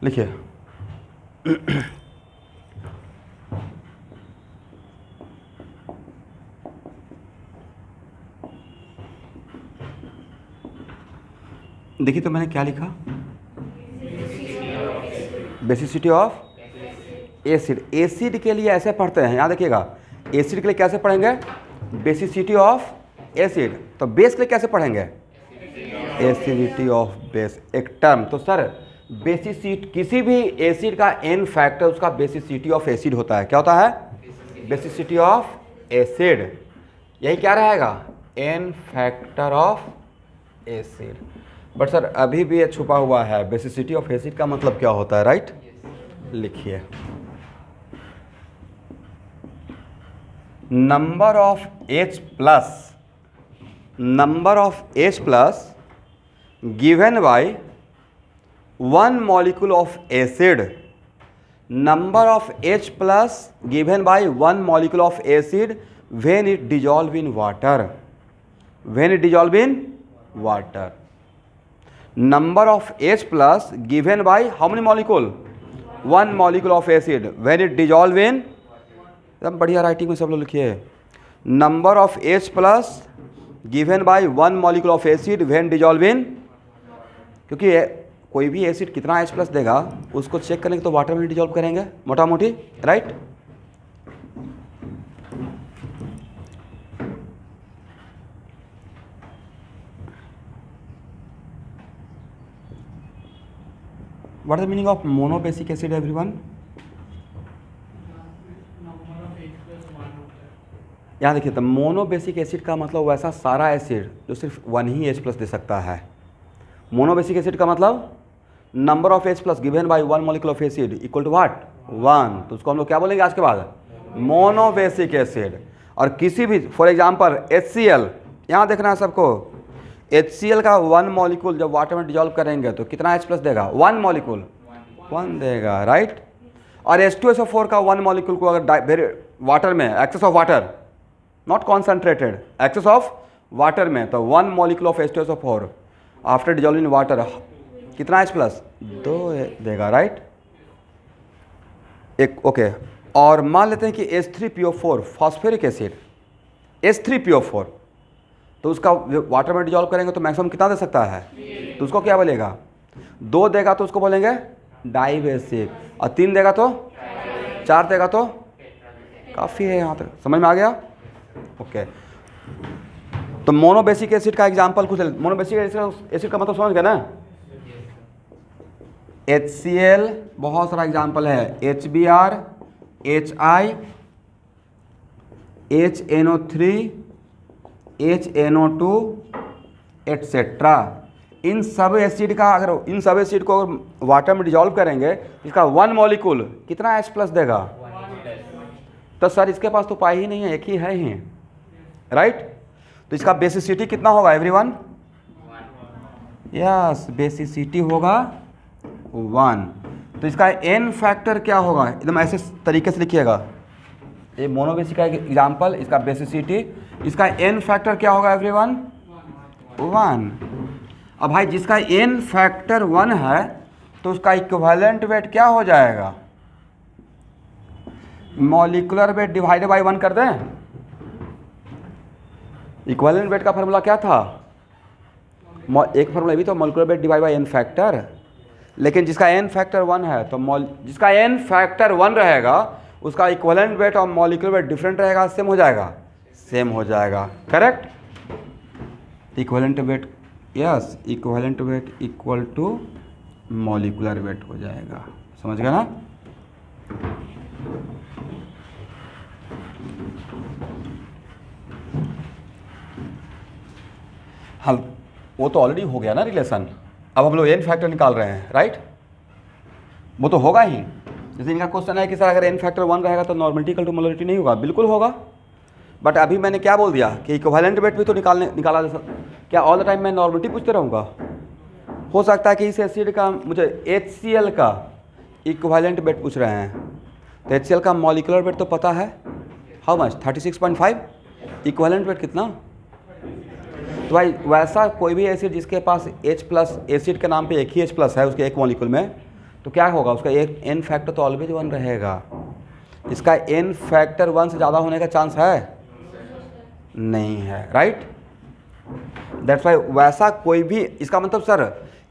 [SPEAKER 1] लिखिए देखिए तो मैंने क्या लिखा? Basicity of acid. एसिड के लिए ऐसे पढ़ते हैं, यहाँ देखिएगा एसिड के लिए कैसे पढ़ेंगे? Basicity of acid. तो बेस के लिए कैसे पढ़ेंगे? एसिडिटी ऑफ बेस, एक टर्म। तो सर बेसिसिटी, किसी भी एसिड का एन फैक्टर उसका बेसिसिटी ऑफ एसिड होता है। क्या होता है? Basicity of acid. यही क्या रहेगा? N factor of acid. But sir अभी भी ये छुपा हुआ है, बेसिसिटी ऑफ एसिड का मतलब क्या होता है, राइट? लिखिए number of H plus given by one molecule of acid, number of H plus given by one molecule of acid when it dissolve in water, number of H plus given by how many molecule, one molecule of acid when it dissolve in, एकदम बढ़िया राइटिंग में सब लोग लिखिए, number of H plus given by one molecule of acid when dissolve in, क्योंकि कोई भी एसिड कितना H प्लस देगा उसको चेक करेंगे तो वाटर में डिजॉल्व करेंगे मोटा मोटी, right. What is the meaning of monobasic acid everyone? यहाँ देखिए, तो मोनोबेसिक एसिड का मतलब वैसा सारा एसिड जो सिर्फ वन ही H प्लस दे सकता है। मोनोबेसिक एसिड का मतलब number of H plus given by one molecule of acid equal to what, 1, तो उसको हम लोग क्या बोलेंगे आज के बाद, मोनोबेसिक एसिड। और किसी भी फॉर एग्जांपल HCl, यहाँ देखना है सबको, HCl का वन मॉलिक्यूल जब वाटर में डिजॉल्व करेंगे तो कितना H प्लस देगा, वन मॉलिक्यूल 1 देगा, राइट। और H2SO4 का वन मॉलिक्यूल को अगर वाटर में excess of water, not concentrated, excess of water में, तो one molecule of H2SO4 after dissolving in water कितना H प्लस, 2 देगा, राइट। एक ओके, और मान लेते हैं कि H3PO4 फॉस्फोरिक एसिड, H3PO4, तो उसका वाटर में डिजॉल्व करेंगे तो मैक्सिमम कितना दे सकता है, तो उसको क्या बोलेगा, 2 देगा तो उसको बोलेंगे डाइबेसिक, और 3 देगा तो, 4 देगा तो काफ़ी है। यहाँ तक समझ में आ गया, ओके। तो मोनोबेसिक एसिड का एग्जांपल कुछ, मोनोबेसिक एसिड का मतलब समझ गए ना, HCl बहुत सारा एग्जांपल है, HBr, HI, HNO3, HNO2 etcetera. इन सब एसिड का अगर इन सब एसिड को अगर वाटर में डिजॉल्व करेंगे इसका वन मॉलिक्यूल कितना H प्लस देगा, तो सर इसके पास तो पाई ही नहीं है, एक ही है ही, राइट। तो इसका बेसिसिटी कितना होगा एवरीवन, यस बेसिसिटी होगा 1। तो इसका एन फैक्टर क्या होगा, एकदम ऐसे तरीके से लिखिएगा, ये मोनोबेसिक का एग्जांपल, इसका बेसिसिटी, इसका एन फैक्टर क्या होगा एवरीवन, 1। अब भाई जिसका एन फैक्टर 1 है तो उसका इक्विवेलेंट वेट क्या हो जाएगा, मॉलिक्यूलर वेट डिवाइडेड बाय 1 कर दें। इक्विवेलेंट वेट का फार्मूला क्या था, एक फार्मूला भी तो, molecular weight divide by n factor, लेकिन जिसका एन फैक्टर 1 है तो जिसका एन फैक्टर 1 रहेगा उसका इक्विवेलेंट वेट और मॉलिक्यूलर वेट डिफरेंट रहेगा, सेम हो जाएगा, सेम हो जाएगा, correct. Equivalent weight, yes equivalent weight equal to molecular weight हो जाएगा, समझ गए ना। हाँ, वो तो ऑलरेडी हो गया ना रिलेशन, अब हम लोग एन फैक्टर निकाल रहे हैं, राइट। वो तो होगा ही, जैसे इनका क्वेश्चन है कि सर अगर एन फैक्टर 1 रहेगा तो नॉर्मलिटी इक्वल टू मोलरिटी नहीं होगा, बिल्कुल होगा। बट अभी मैंने क्या बोल दिया कि इक्विवेलेंट वेट भी तो निकाला जा सकता, क्या ऑल द टाइम मैं नॉर्मलिटी पूछते रहूँगा, हो सकता है कि इस एसिड का मुझे HCl का इक्विवेलेंट वेट पूछ रहे हैं, तो HCl का मॉलिक्यूलर वेट तो पता है, हाउ मच, 36.5, इक्विवेलेंट वेट कितना। तो भाई वैसा कोई भी एसिड जिसके पास H प्लस एसिड के नाम पे एक ही H प्लस है उसके एक मॉलिक्यूल में, तो क्या होगा, उसका एक एन फैक्टर तो ऑलवेज 1 रहेगा। इसका एन फैक्टर 1 से ज़्यादा होने का चांस है नहीं है, राइट। दैट्स वाई वैसा कोई भी, इसका मतलब sir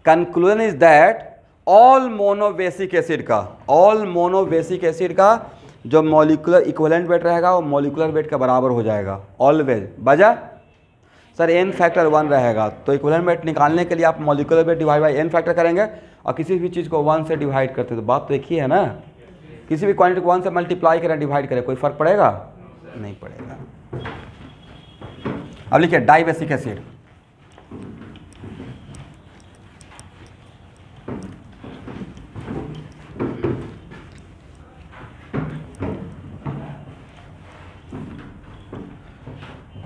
[SPEAKER 1] conclusion is that all monobasic acid का जो मॉलिक्यूलर इक्विवेलेंट वेट रहेगा वो मॉलिक्यूलर वेट का बराबर हो जाएगा ऑलवेज। बजा सर एन फैक्टर 1 रहेगा तो इक्विवेलेंट वेट निकालने के लिए आप molecular weight divide by N factor करेंगे, और किसी भी चीज़ को 1 से डिवाइड करते तो बात तो एक ही है ना, किसी भी क्वांटिटी को 1 से मल्टीप्लाई करें डिवाइड करें कोई फ़र्क पड़ेगा नहीं पड़ेगा। अब लिखिए डाइबेसिक एसिड,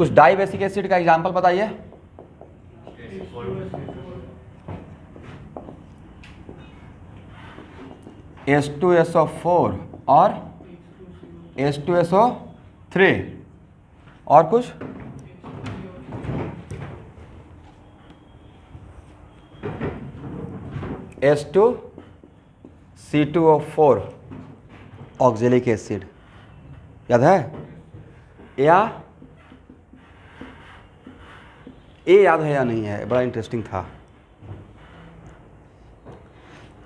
[SPEAKER 1] कुछ डाई बेसिक एसिड का एग्जाम्पल बताइए। H2SO4 और H2SO3 और कुछ H2C2O4 ऑक्जेलिक एसिड, याद है? या ये याद है या नहीं है? बड़ा इंटरेस्टिंग था।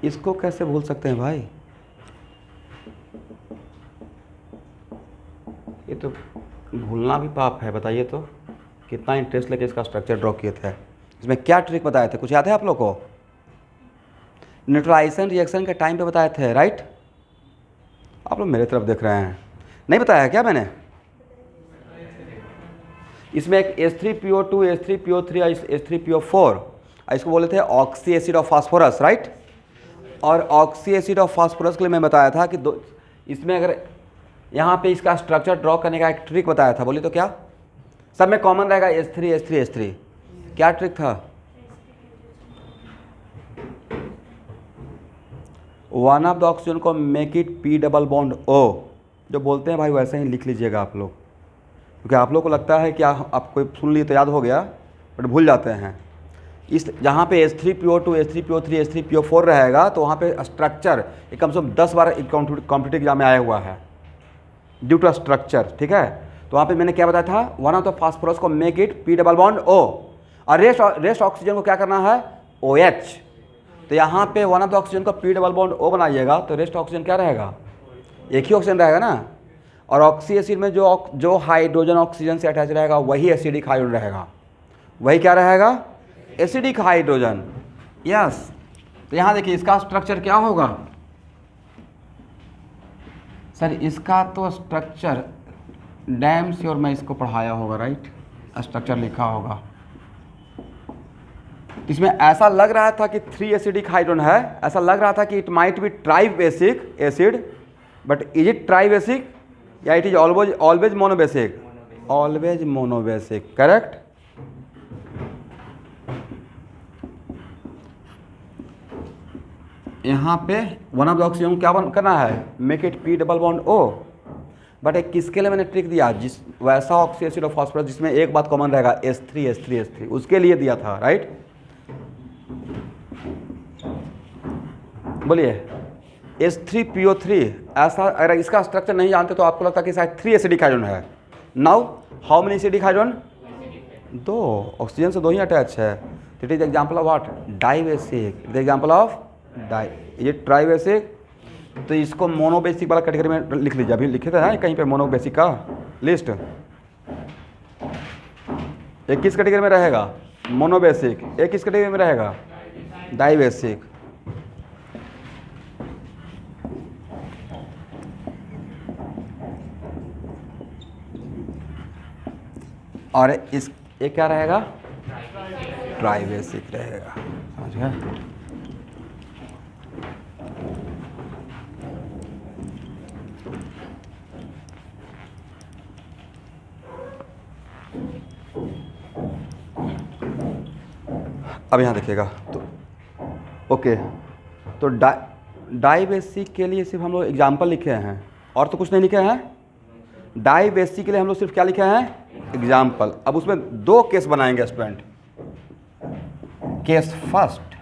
[SPEAKER 1] इसको कैसे भूल सकते हैं भाई? ये तो भूलना भी पाप है। बताइए तो कितना इंटरेस्ट लेके इसका स्ट्रक्चर ड्रॉ किए थे। इसमें क्या ट्रिक बताए थे, कुछ याद है आप लोग को? न्यूट्रलाइजेशन रिएक्शन के टाइम पे बताए थे, राइट? आप लोग मेरे तरफ देख रहे हैं, नहीं बताया क्या मैंने? इसमें एक H3PO2, H3PO3 और H3PO4, इसको बोले थे oxy acid of phosphorus, right? और ऑक्सी एसिड ऑफ फास्फोरस के लिए मैं बताया था कि दो, इसमें अगर यहाँ पे इसका स्ट्रक्चर ड्रॉ करने का एक ट्रिक बताया था, बोलिए तो क्या? सब में कॉमन रहेगा H3 H3 H3। क्या ट्रिक था? वन ऑफ द ऑक्सीजन को make it P double bond O, जो बोलते हैं भाई वैसे ही लिख लीजिएगा आप लोग, क्योंकि आप लोग को लगता है कि आप कोई सुन लिए तो याद हो गया, बट भूल जाते हैं। इस जहाँ पे H3PO2, H3PO3, H3PO4 रहेगा तो वहाँ पे स्ट्रक्चर एक कम से कम 10 बार कॉम्पिटिटिव एग्जाम में आया हुआ है ड्यू टू स्ट्रक्चर, ठीक है? तो वहाँ पे मैंने क्या बताया था? वन ऑफ द फास्फोरस को make it P double bond O, और रेस्ट ऑक्सीजन को क्या करना है? OH। तो यहाँ पे वन ऑफ द ऑक्सीजन को P डबल बॉन्ड O बनाइएगा तो रेस्ट ऑक्सीजन क्या रहेगा? एक ही ऑक्सीजन रहेगा ना। और ऑक्सी एसिड में जो हाइड्रोजन ऑक्सीजन से अटैच रहेगा वही एसिडिक हाइड्रोजन रहेगा। वही क्या रहेगा? Acidic hydrogen. यस। तो यहाँ देखिए इसका स्ट्रक्चर क्या होगा सर? इसका तो स्ट्रक्चर डैम श्योर मैं इसको पढ़ाया होगा, राइट? स्ट्रक्चर लिखा होगा। इसमें ऐसा लग रहा था कि 3 एसिडिक हाइड्रोजन है, ऐसा लग रहा था कि it might be tribasic acid, but is it tribasic या it is always monobasic? Always monobasic, correct? यहाँ पे वन ऑफ द ऑक्सीजन क्या करना है? Make it P double bond O। But एक किसके लिए मैंने ट्रिक दिया? जिस वैसा ऑक्सी एसिड ऑफ फास्फोरस जिसमें एक बात कॉमन रहेगा H3 H3 H3, उसके लिए दिया था, राइट? बोलिए H3PO3, ऐसा अगर इसका स्ट्रक्चर नहीं जानते तो आपको लगता है कि शायद 3 एसिडिक हाइड्रोजन है। Now how many acidic hydrogen? 2, oxygen से 2 ही अटैच है। It is example of what? Dibasic. It is example of ये ट्राइबेसिक। तो इसको मोनोबेसिक वाला कैटेगरी में लिख लीजिए। अभी लिखे थे ना कहीं पे मोनोबेसिक का लिस्ट। एक किस कैटेगरी में रहेगा? मोनोबेसिक। एक किस कैटेगरी में रहेगा? डाइबेसिक। और इस ये क्या रहेगा? ट्राइबेसिक रहेगा। समझ गए? अब यहाँ देखिएगा तो ओके, तो डाइबेसिक के लिए सिर्फ हम लोग एग्जाम्पल लिखे हैं और तो कुछ नहीं लिखे हैं। डाइबेसिक के लिए हम लोग सिर्फ क्या लिखे हैं? एग्जाम्पल। अब उसमें 2 केस बनाएंगे student. Case first,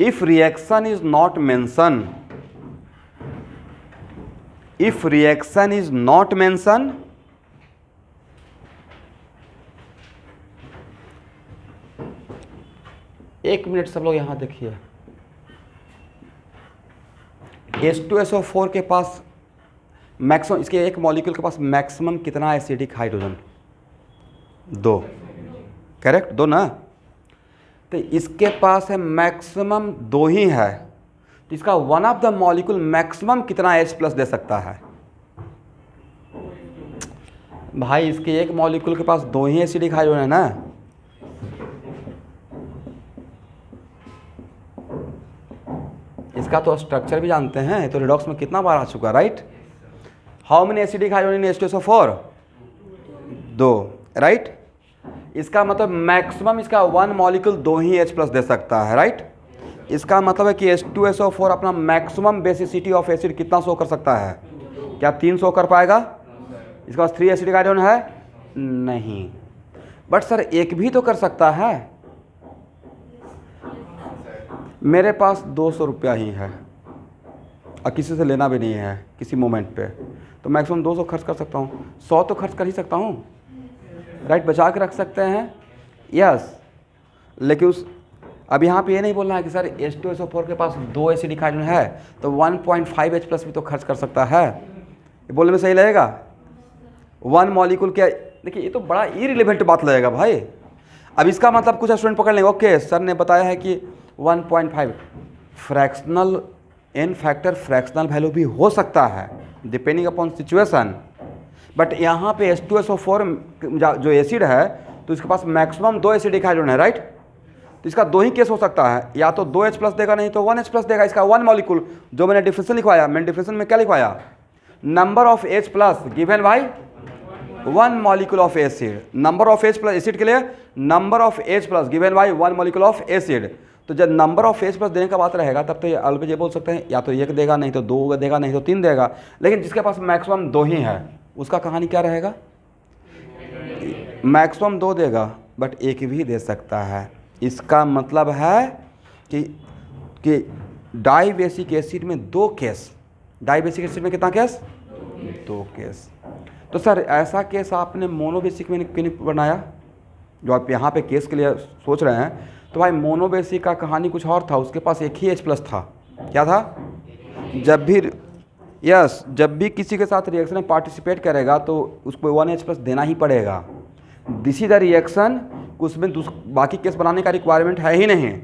[SPEAKER 1] if reaction is not mention, if reaction is not mention, एक मिनट सब लोग यहां देखिए। H2SO4 के पास मैक्सिमम, इसके एक मॉलिक्यूल के पास मैक्सिमम कितना एसिडिक हाइड्रोजन? 2, करेक्ट? 2 ना। तो इसके पास है मैक्सिमम 2 ही है, तो इसका one of the molecule maximum कितना H+ दे सकता है? भाई इसके एक मॉलिक्यूल के पास 2 ही एसिडिक हाइड्रोजन है ना। इसका तो स्ट्रक्चर भी जानते हैं, तो रिडॉक्स में कितना बार आ चुका, right? How many acidic hydrogen in H2SO4? 2, right. इसका मतलब मैक्सिमम इसका 1 मॉलिक्यूल 2 ही H+ दे सकता है, राइट। इसका मतलब है कि H2SO4 अपना मैक्सिमम बेसिसिटी ऑफ एसिड कितना शो कर सकता है? क्या 3 शो कर पाएगा? इसके पास 3 एसिडिक हाइड्रोजन है? नहीं। बट सर एक भी तो कर सकता है। मेरे पास 200 रुपया ही है और किसी से लेना भी नहीं है किसी मोमेंट पे, तो मैक्सिमम 200 खर्च कर सकता हूँ। 100 तो खर्च कर ही सकता हूँ, राइट। बचा के रख सकते हैं, यस। लेकिन उस अब यहाँ पे ये नहीं बोलना है कि सर H2SO4 के पास 2 एसिडिक हाइड्रोजन है तो 1.5 H+ भी तो खर्च कर सकता है। ये बोलने में सही लगेगा? 1 मॉलिक्यूल क्या, देखिए ये तो बड़ा इररिलेवेंट बात लगेगा भाई। अब इसका मतलब कुछ स्टूडेंट पकड़ लेंगे, ओके सर ने बताया है कि 1.5 fractional n factor fractional value भी हो सकता है डिपेंडिंग अपॉन सिचुएशन। बट यहाँ पे H2SO4 जो एसिड है तो इसके पास मैक्सिमम 2 एसिडिक हाइड्रोजन है, राइट। तो इसका 2 ही केस हो सकता है, या तो 2 H+ देगा नहीं तो 1 H+ देगा। इसका 1 मॉलिक्यूल जो मैंने डिफिनेशन लिखवाया, मैंने डिफिनेशन में क्या लिखवाया? Number of H+ given by 1 molecule of acid. Number of H+ acid के लिए number of H+ given by 1 molecule of acid. तो जब नंबर ऑफ H+ देने का बात रहेगा तब तो ये ऑलवेज ये बोल सकते हैं या तो 1 देगा नहीं तो 2 देगा नहीं तो 3 देगा। लेकिन जिसके पास मैक्सिमम 2 ही है उसका कहानी क्या रहेगा? मैक्सिमम 2 देगा बट 1 भी दे सकता है। इसका मतलब है कि डाइबेसिक एसिड में 2 केस, डाइबेसिक एसिड में कितना केस? 2 केस। तो सर ऐसा केस आपने मोनोबेसिक में क्यों नहीं बनाया? जो आप यहाँ पे केस के लिए सोच रहे हैं, तो भाई मोनोबेसिक का कहानी कुछ और था। उसके पास एक ही H+ था। क्या था? जब भी किसी के साथ रिएक्शन में पार्टिसिपेट करेगा तो उसको 1 H+ देना ही पड़ेगा। दिस इज द रिएक्शन, उसमें बाकी केस बनाने का रिक्वायरमेंट है ही नहीं।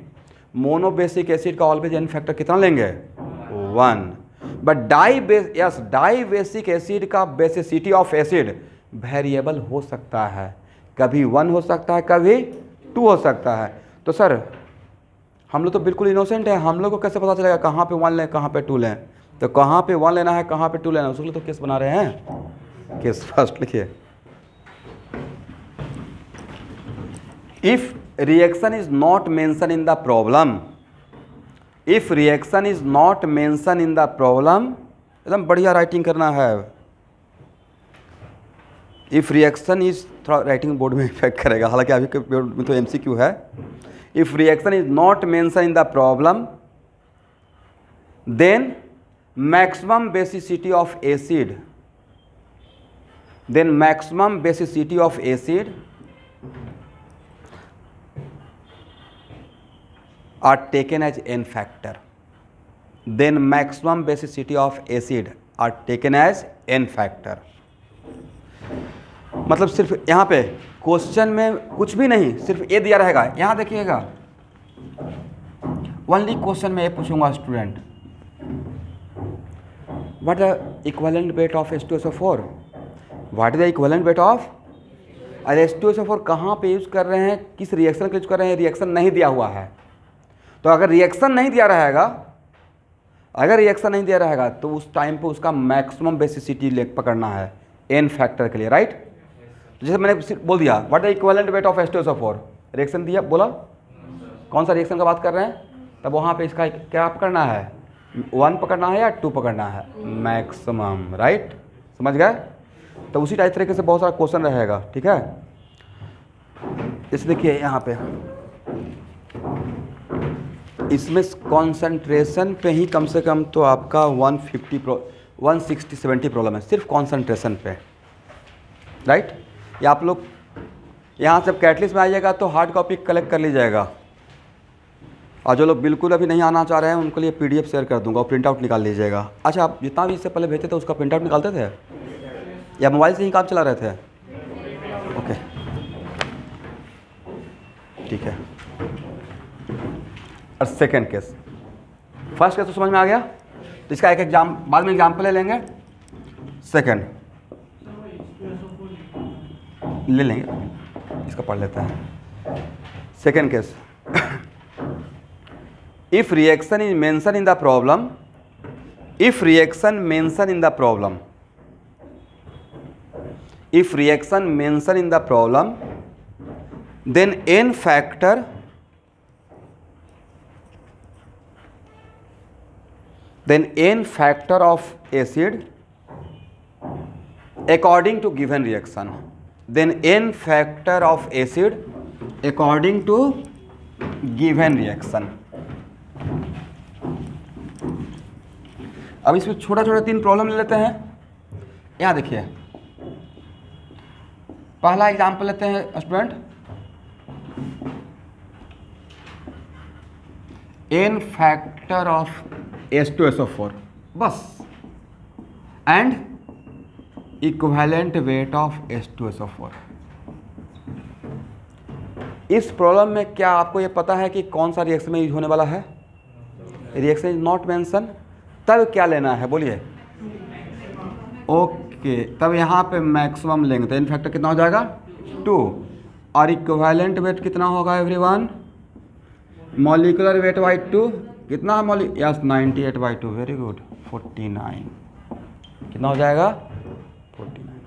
[SPEAKER 1] मोनोबेसिक एसिड का ऑलवेज एन फैक्टर कितना लेंगे? 1। बट डाइबेसिक एसिड का बेसिसिटी ऑफ एसिड वेरिएबल हो सकता है, कभी 1 हो सकता है कभी 2 हो सकता है। तो सर हम लोग तो बिल्कुल इनोसेंट है, हम लोग को कैसे पता चलेगा कहाँ पे 1 लें कहाँ पे 2 लें? तो कहाँ पे 1 लेना है कहाँ पे 2 लेना है उसके लिए तो केस बना रहे हैं। केस फर्स्ट लिखिए, if reaction is not mention in the problem, if reaction is not mention in the problem, एकदम बढ़िया राइटिंग करना है। इफ रिएक्शन इज, थोड़ा राइटिंग बोर्ड में इफेक्ट करेगा, हालांकि अभी के बोर्ड में तो MCQ है। If reaction is not mention in the problem then maximum basicity of acid, then maximum basicity of acid are taken as n factor, then maximum basicity of acid are taken as n factor। मतलब सिर्फ यहाँ पे क्वेश्चन में कुछ भी नहीं, सिर्फ ये दिया रहेगा। यहाँ देखिएगा, ओनली क्वेश्चन में ये पूछूंगा student, what the equivalent weight of H2SO4, what is the equivalent weight of, अरे H2SO4 कहाँ पे यूज कर रहे हैं, किस रिएक्शन के यूज कर रहे हैं? रिएक्शन नहीं दिया हुआ है। तो अगर रिएक्शन नहीं दिया रहेगा, अगर रिएक्शन नहीं दिया रहेगा तो उस टाइम पे उसका मैक्सिमम बेसिसिटी लेग पकड़ना है एन फैक्टर के लिए, राइट। तो जैसे मैंने बोल दिया what the equivalent weight of H2SO4, reaction दिया, बोला कौन सा रिएक्शन का बात कर रहे हैं, तब वहाँ पे इसका क्या पकड़ना है? 1 पकड़ना है या 2 पकड़ना है? Maximum, right. समझ गए? तो उसी टाइप तरीके से बहुत सारा क्वेश्चन रहेगा, ठीक है। इस देखिए यहाँ पे इसमें कंसंट्रेशन पे ही कम से कम तो आपका 160-170 प्रॉब्लम है सिर्फ कंसंट्रेशन पे, राइट। या आप लोग यहाँ से कैटलिस्ट में आइएगा तो हार्ड कॉपी कलेक्ट कर लीजिएगा, और जो लोग बिल्कुल अभी नहीं आना चाह रहे हैं उनके लिए PDF शेयर कर दूंगा और प्रिंट आउट निकाल लीजिएगा। अच्छा, आप जितना भी इससे पहले भेजते थे उसका प्रिंट आउट निकालते थे या मोबाइल से ही काम चला रहे थे? ओके, ठीक है। और सेकेंड केस, फर्स्ट केस तो समझ में आ गया, तो इसका एक एग्जाम बाद में एग्जाम्पल ले लेंगे। सेकेंड ले लेंगे, इसका पढ़ लेते हैं। Second case, if reaction is mention in the problem, if reaction mention in the problem, if reaction mentioned in the problem, then n factor of acid according to given reaction, then n factor of acid according to given reaction. अब इसमें छोटा छोटा 3 प्रॉब्लम ले लेते हैं. यहाँ देखिए, पहला एग्जाम्पल लेते हैं student. n factor of H2SO4 बस and equivalent weight of H2SO4. इस प्रॉब्लम में क्या आपको ये पता है कि कौन सा रिएक्शन में यूज होने वाला है? Reaction is not mention. तब क्या लेना है बोलिए? ओके, तब यहाँ पे मैक्सिमम लेंगे तो n फैक्टर कितना हो जाएगा? 2. और इक्विवेलेंट वेट कितना होगा एवरीवन? मॉलिक्यूलर वेट बाई 2 कितना है? Yes 98 by 2. Very good. 49 कितना हो जाएगा? 49.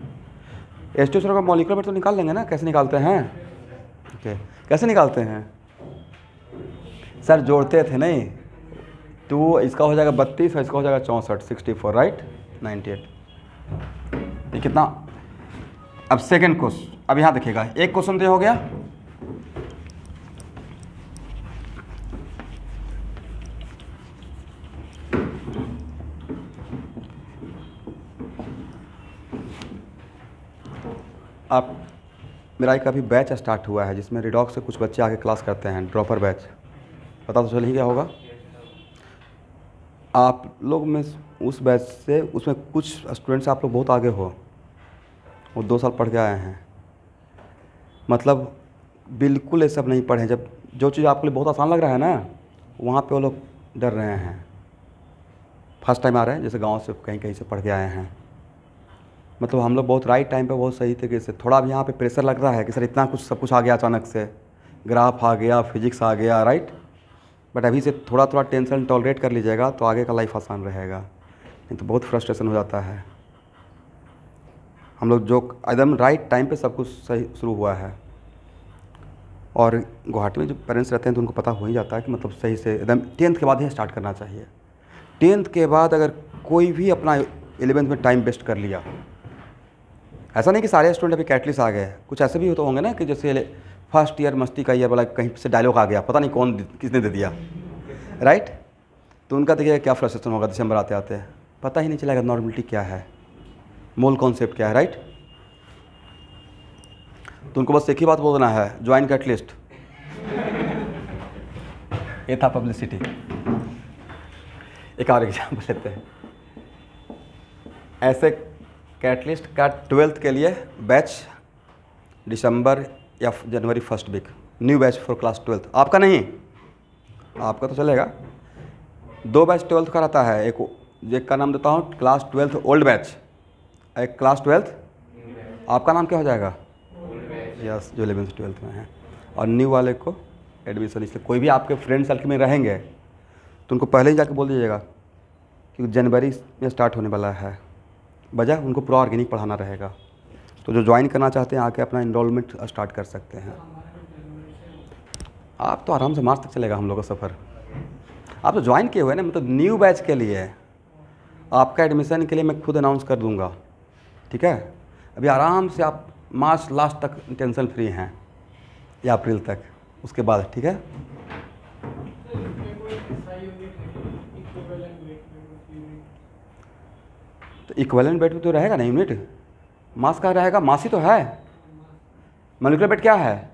[SPEAKER 1] H2SO4 का मॉलिक्यूलर वेट तो निकाल लेंगे ना? कैसे निकालते हैं? ओके, कैसे निकालते हैं सर? जोड़ते थे नहीं. 2 इसका हो जाएगा 32 और इसका हो जाएगा 64. 64 राइट. 98 ये कितना? अब सेकेंड क्वेश्चन. अब यहाँ देखिएगा, एक क्वेश्चन तो हो गया. आप मेरा एक अभी बैच स्टार्ट हुआ है जिसमें रिडॉक्स से कुछ बच्चे आके क्लास करते हैं, ड्रॉपर बैच. पता तो चल ही गया होगा आप लोग में. उस बैच से उसमें कुछ स्टूडेंट्स आप लोग बहुत आगे हो, वो 2 साल पढ़ के आए हैं. मतलब बिल्कुल ये सब नहीं पढ़े. जब जो चीज़ आपके लिए बहुत आसान लग रहा है ना, वहाँ पे वो लोग डर रहे हैं. फर्स्ट टाइम आ रहे हैं, जैसे गांव से कहीं कहीं से पढ़ के आए हैं. मतलब हम लोग बहुत राइट टाइम पे बहुत सही तरीके से. थोड़ा अब यहाँ पे प्रेशर लग रहा है कि सर इतना कुछ सब कुछ आ गया अचानक से, ग्राफ आ गया, फिजिक्स आ गया, राइट. बट अभी से थोड़ा थोड़ा टेंशन टॉलरेट कर लीजिएगा तो आगे का लाइफ आसान रहेगा. नहीं तो बहुत फ्रस्ट्रेशन हो जाता है. हम लोग जो एकदम राइट टाइम पे सब कुछ सही शुरू हुआ है. और गुवाहाटी में जो पेरेंट्स रहते हैं तो उनको पता हो ही जाता है कि मतलब सही से एकदम 10th के बाद ही स्टार्ट करना चाहिए. 10th के बाद अगर कोई भी अपना 11th में टाइम वेस्ट कर लिया, ऐसा नहीं कि सारे स्टूडेंट अभी कैटलिस्ट आ गए. कुछ ऐसे भी तो होंगे ना कि जैसे फर्स्ट ईयर मस्ती का ईयर वाला कहीं से डायलॉग आ गया, पता नहीं कौन किसने दे दिया, राइट. तो उनका देखिए क्या फ्रस्ट्रेशन होगा. दिसंबर आते आते पता ही नहीं चलेगा नॉर्मलिटी क्या है, मोल कॉन्सेप्ट क्या है, राइट. तो उनको बस एक ही बात बोलना है, ज्वाइन कैटलिस्ट. ये था पब्लिसिटी. एक और एग्जाम्पल लेते हैं. ऐसे कैटलिस्ट का 12th के लिए बैच दिसंबर या जनवरी first week, new batch for class 12th. आपका नहीं, आपका तो चलेगा. 2 बैच 12th का रहता है. एक का नाम देता हूँ क्लास 12th ओल्ड बैच, एक क्लास 12th. आपका नाम क्या हो जाएगा? यस, जो 11th 12th में है. और न्यू वाले को एडमिशन. इसलिए कोई भी आपके फ्रेंड सर्कल में रहेंगे तो उनको पहले ही जाके बोल दीजिएगा कि जनवरी में स्टार्ट होने वाला है. वजह उनको पूरा ऑर्गेनिक पढ़ाना रहेगा. तो जो ज्वाइन करना चाहते हैं आके अपना इनरोलमेंट स्टार्ट कर सकते हैं. आप तो आराम से मार्च तक चलेगा हम लोग का सफ़र. आप तो ज्वाइन किए हुए ना, मतलब न्यू बैच के लिए आपका एडमिशन के लिए मैं खुद अनाउंस कर दूंगा, ठीक है. अभी आराम से आप मार्च लास्ट तक टेंशन फ्री हैं या अप्रैल तक, उसके बाद ठीक है. तो इक्विवेलेंट वेट तो रहेगा ना यूनिट. मास का रहेगा, मास ही तो है. मॉलिक्यूलर वेट क्या है?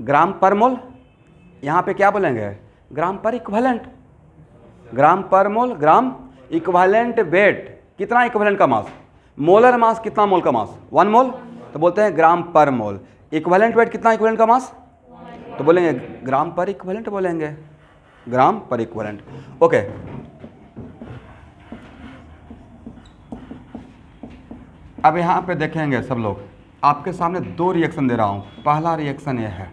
[SPEAKER 1] ग्राम पर मोल. यहाँ पे क्या बोलेंगे? ग्राम पर इक्विवेलेंट. ग्राम पर मोल, ग्राम इक्विवेलेंट वेट. कितना इक्विवेलेंट का मास? मोलर मास कितना मोल का मास? 1 मोल. तो बोलते हैं ग्राम पर मोल. इक्विवेलेंट वेट कितना इक्विवेलेंट का मास? तो बोलेंगे ग्राम पर इक्विवेलेंट, बोलेंगे ग्राम पर इक्विवेलेंट. ओके. अब यहाँ पे देखेंगे सब लोग, आपके सामने 2 रिएक्शन दे रहा हूँ. पहला रिएक्शन ये है,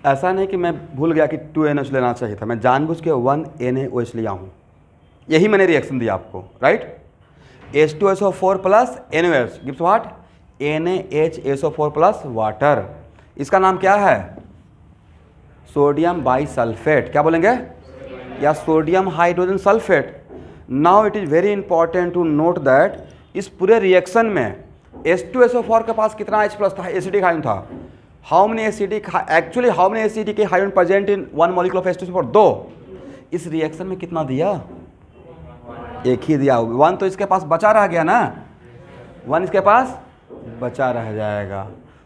[SPEAKER 1] ऐसा नहीं कि मैं भूल गया कि 2NH लेना चाहिए था, मैं जानबूझ के 1NaOH लिया हूँ, यही मैंने रिएक्शन दिया आपको, right. H2SO4 plus NaOH gives what, NaHSO4 plus water. इसका नाम क्या है, सोडियम बाइसल्फेट, क्या बोलेंगे, या sodium hydrogen sulphate. Now it is very important to note that इस पूरे रिएक्शन में H2SO4 के पास कितना H प्लस था, एसिडिक आयन था। How many acidic, actually how many acidic ion present in one molecule of H2SO4, 2। इस रिएक्शन में कितना दिया, एक ही दिया, 1 तो इसके पास बचा रह गया ना, 1 इसके पास बचा रह जाएगा।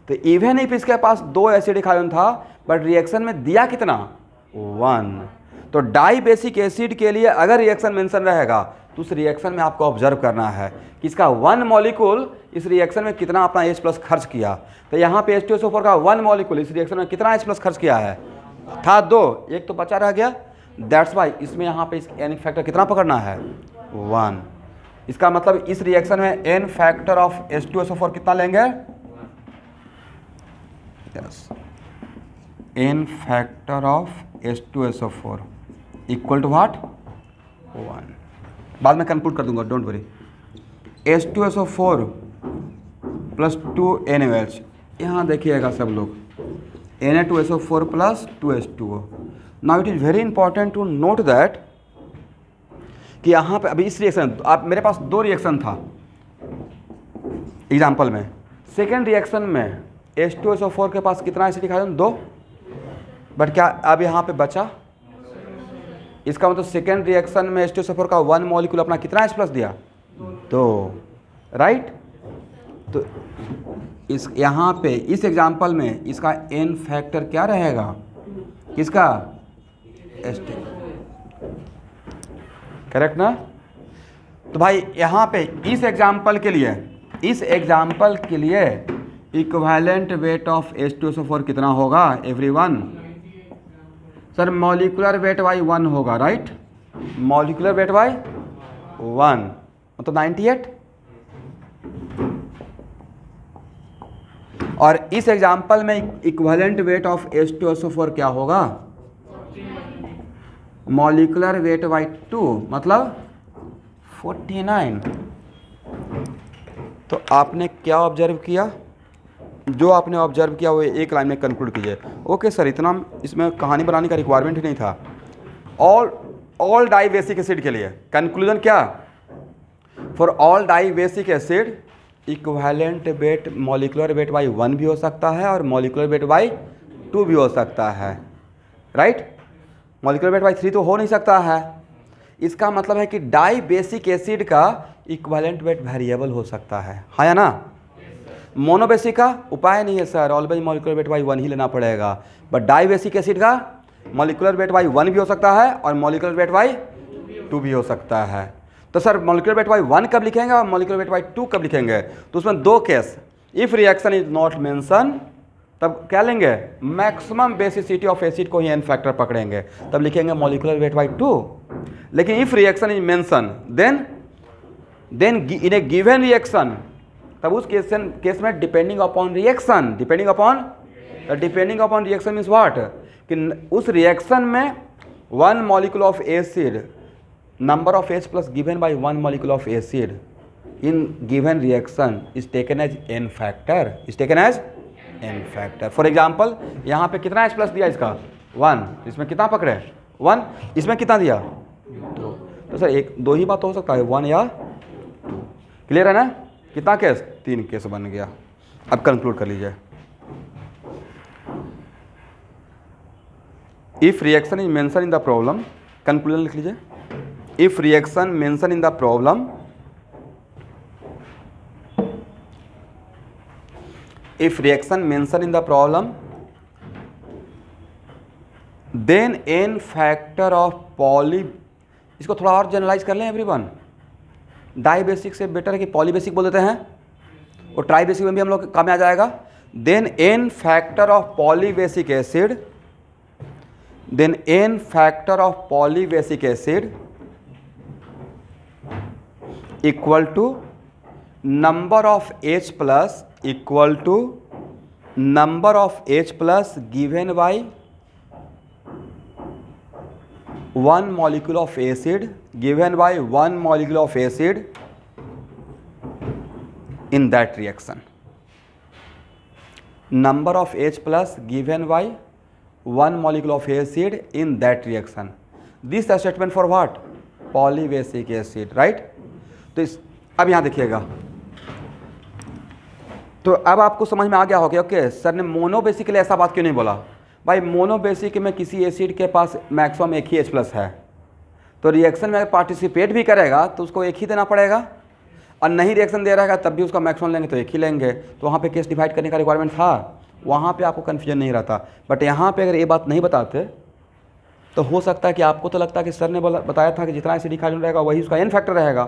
[SPEAKER 1] तो इवन इफ इसके पास 2 एसिडिक आयन था बट रिएक्शन में दिया कितना, 1। तो डाई बेसिक एसिड के लिए अगर रिएक्शन मेंशन रहेगा तो उस रिएक्शन में आपको ऑब्जर्व करना है कि इसका 1 मॉलिक्यूल इस रिएक्शन में कितना अपना H प्लस खर्च किया। तो यहाँ पे H2SO4 का 1 मॉलिक्यूल इस रिएक्शन में कितना H प्लस खर्च किया है, था 2, एक तो बचा रह गया, दैट्स वाई इसमें यहाँ पे इस N फैक्टर कितना पकड़ना है, 1। इसका मतलब इस रिएक्शन में N फैक्टर ऑफ H2SO4 कितना लेंगे, yes, N factor of H2SO4 equal to what, 1। बाद में कंक्लूड कर दूंगा, don't worry. H2SO4 plus 2NaOH, यहाँ देखिएगा सब लोग, Na2SO4 plus 2H2O। Now it is very important to note that कि यहाँ पे अभी इस रिएक्शन, आप मेरे पास 2 रिएक्शन था एग्जाम्पल में, सेकेंड रिएक्शन में H2SO4 के पास कितना एसिडिक आयन, 2, बट क्या अब यहाँ पे बचा, इसका मतलब सेकेंड रिएक्शन में H2SO4 का 1 मॉलिक्यूल अपना कितना H प्लस दिया, 2, राइट। तो इस यहाँ पे इस एग्जाम्पल में इसका N फैक्टर क्या रहेगा, किसका, H2, करेक्ट ना। तो भाई यहाँ पे इस एग्जाम्पल के लिए इक्विवेलेंट वेट ऑफ H2SO4 कितना होगा everyone, sir molecular weight by 1 होगा, राइट, मॉलिक्यूलर वेट बाई 1 मतलब 98। और इस एग्जाम्पल में इक्विवेलेंट वेट ऑफ H2SO4 क्या होगा, मॉलिक्यूलर वेट बाई 2 मतलब 49। तो आपने क्या ऑब्जर्व किया, जो आपने ऑब्जर्व किया वो एक लाइन में कंक्लूड कीजिए। ओके सर, इतना इसमें कहानी बनाने का रिक्वायरमेंट ही नहीं था। ऑल डाई बेसिक एसिड के लिए कंक्लूजन क्या, for all dibasic acid equivalent weight molecular weight by 1 भी हो सकता है और मॉलिक्यूलर वेट बाई 2 भी हो सकता है, राइट। मॉलिक्यूलर वेट बाई 3 तो हो नहीं सकता है। इसका मतलब है कि डाई बेसिक एसिड का इक्विवेलेंट वेट वेरिएबल हो सकता है, हाँ या ना। मोनोबेसिक का उपाय नहीं है sir, always molecular weight by 1 ही लेना पड़ेगा, बट डाई बेसिक एसिड का मॉलिक्यूलर वेट बाई 1 भी हो सकता है और मॉलिक्यूलर वेट बाई 2 भी हो सकता है। तो सर मॉलिक्यूलर वेट बाई 1 कब लिखेंगे और मॉलिक्यूलर वेट बाई 2 कब लिखेंगे, तो उसमें 2 case, if reaction is not mention तब क्या लेंगे, मैक्सिमम बेसिसिटी ऑफ एसिड को ही एन फैक्टर पकड़ेंगे, तब लिखेंगे मॉलिक्यूलर वेट बाई 2। लेकिन if reaction is mention then in a given reaction, तब उस केस में depending upon reaction, depending upon reaction means what, कि उस रिएक्शन में 1 molecule of acid, number of H plus given by 1 molecule of acid in given reaction is taken as N factor, is taken as N factor. For example, यहाँ पे कितना H plus दिया इसका 1, इसमें कितना पकड़े 1, इसमें कितना दिया 2। तो सर 2 ही बात हो सकता है, 1 या 2। क्लियर है ना, कितना केस, 3 केस बन गया। अब कंक्लूड कर लीजिए, if reaction is mention in the problem, conclusion लिख लीजिए, if reaction mentioned in the problem then n factor of poly, इसको थोड़ा और जनरलाइज कर लें एवरीवन, डाई बेसिक से बेटर है कि पॉली बेसिक बोल देते हैं, और ट्राई बेसिक में भी हम लोग काम में आ जाएगा। Then n factor of polybasic acid, then n factor of polybasic acid equal to number of H plus equal to number of H plus given by 1 molecule of acid given by 1 molecule of acid in that reaction. Number of H plus given by 1 molecule of acid in that reaction. This statement for what? Polybasic acid, right? तो इस अब यहाँ देखिएगा, तो अब आपको समझ में आ गया होगा ओके सर ने मोनोबेसिक के लिए ऐसा बात क्यों नहीं बोला। भाई मोनोबेसिक में किसी एसिड के पास मैक्सिमम एक ही H प्लस है, तो रिएक्शन में पार्टिसिपेट भी करेगा तो उसको एक ही देना पड़ेगा, और नहीं रिएक्शन दे रहेगा तब भी उसका मैक्सिमम लेंगे तो एक ही लेंगे। तो वहाँ पे केस डिवाइड करने का रिक्वायरमेंट था, वहाँ पे आपको कन्फ्यूजन नहीं रहता। बट यहाँ पे अगर ये बात नहीं बताते तो हो सकता है कि आपको तो लगता है कि सर ने बताया था कि जितना एसिडिक हाइड्रोजन रहेगा वही उसका एन फैक्टर रहेगा,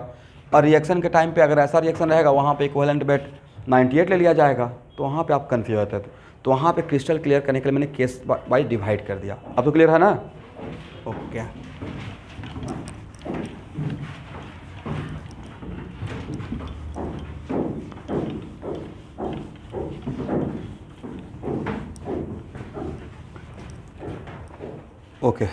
[SPEAKER 1] और रिएक्शन के टाइम पे अगर ऐसा रिएक्शन रहेगा वहाँ पे इक्विवेलेंट वेट 98 ले लिया जाएगा, तो वहाँ पे आप कन्फ्यूज होते थे। तो वहाँ पे क्रिस्टल क्लियर करने के लिए मैंने केस वाइज डिवाइड कर दिया। अब तो क्लियर है ना? Okay okay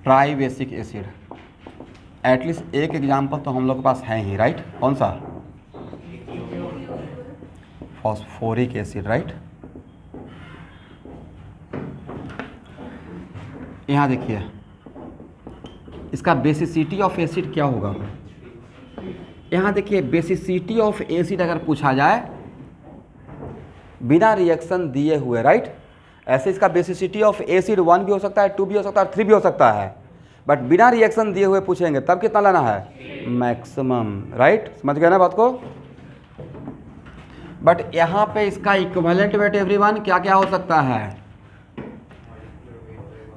[SPEAKER 1] try basic acid, at least एक एग्जाम्पल तो हम लोग के पास है ही, राइट? कौन सा? Phosphoric acid, right? यहाँ देखिए इसका बेसिसिटी ऑफ एसिड क्या होगा। यहाँ देखिए बेसिसिटी ऑफ एसिड अगर पूछा जाए बिना रिएक्शन दिए हुए, राइट? ऐसे इसका बेसिसिटी ऑफ एसिड 1 भी हो सकता है, 2 भी हो सकता है, 3 भी हो सकता है, बट बिना रिएक्शन दिए हुए पूछेंगे तब कितना लेना है? Maximum, right? समझ गए ना बात को? बट यहाँ पे इसका इक्विवेलेंट वेट एवरीवन क्या क्या हो सकता है?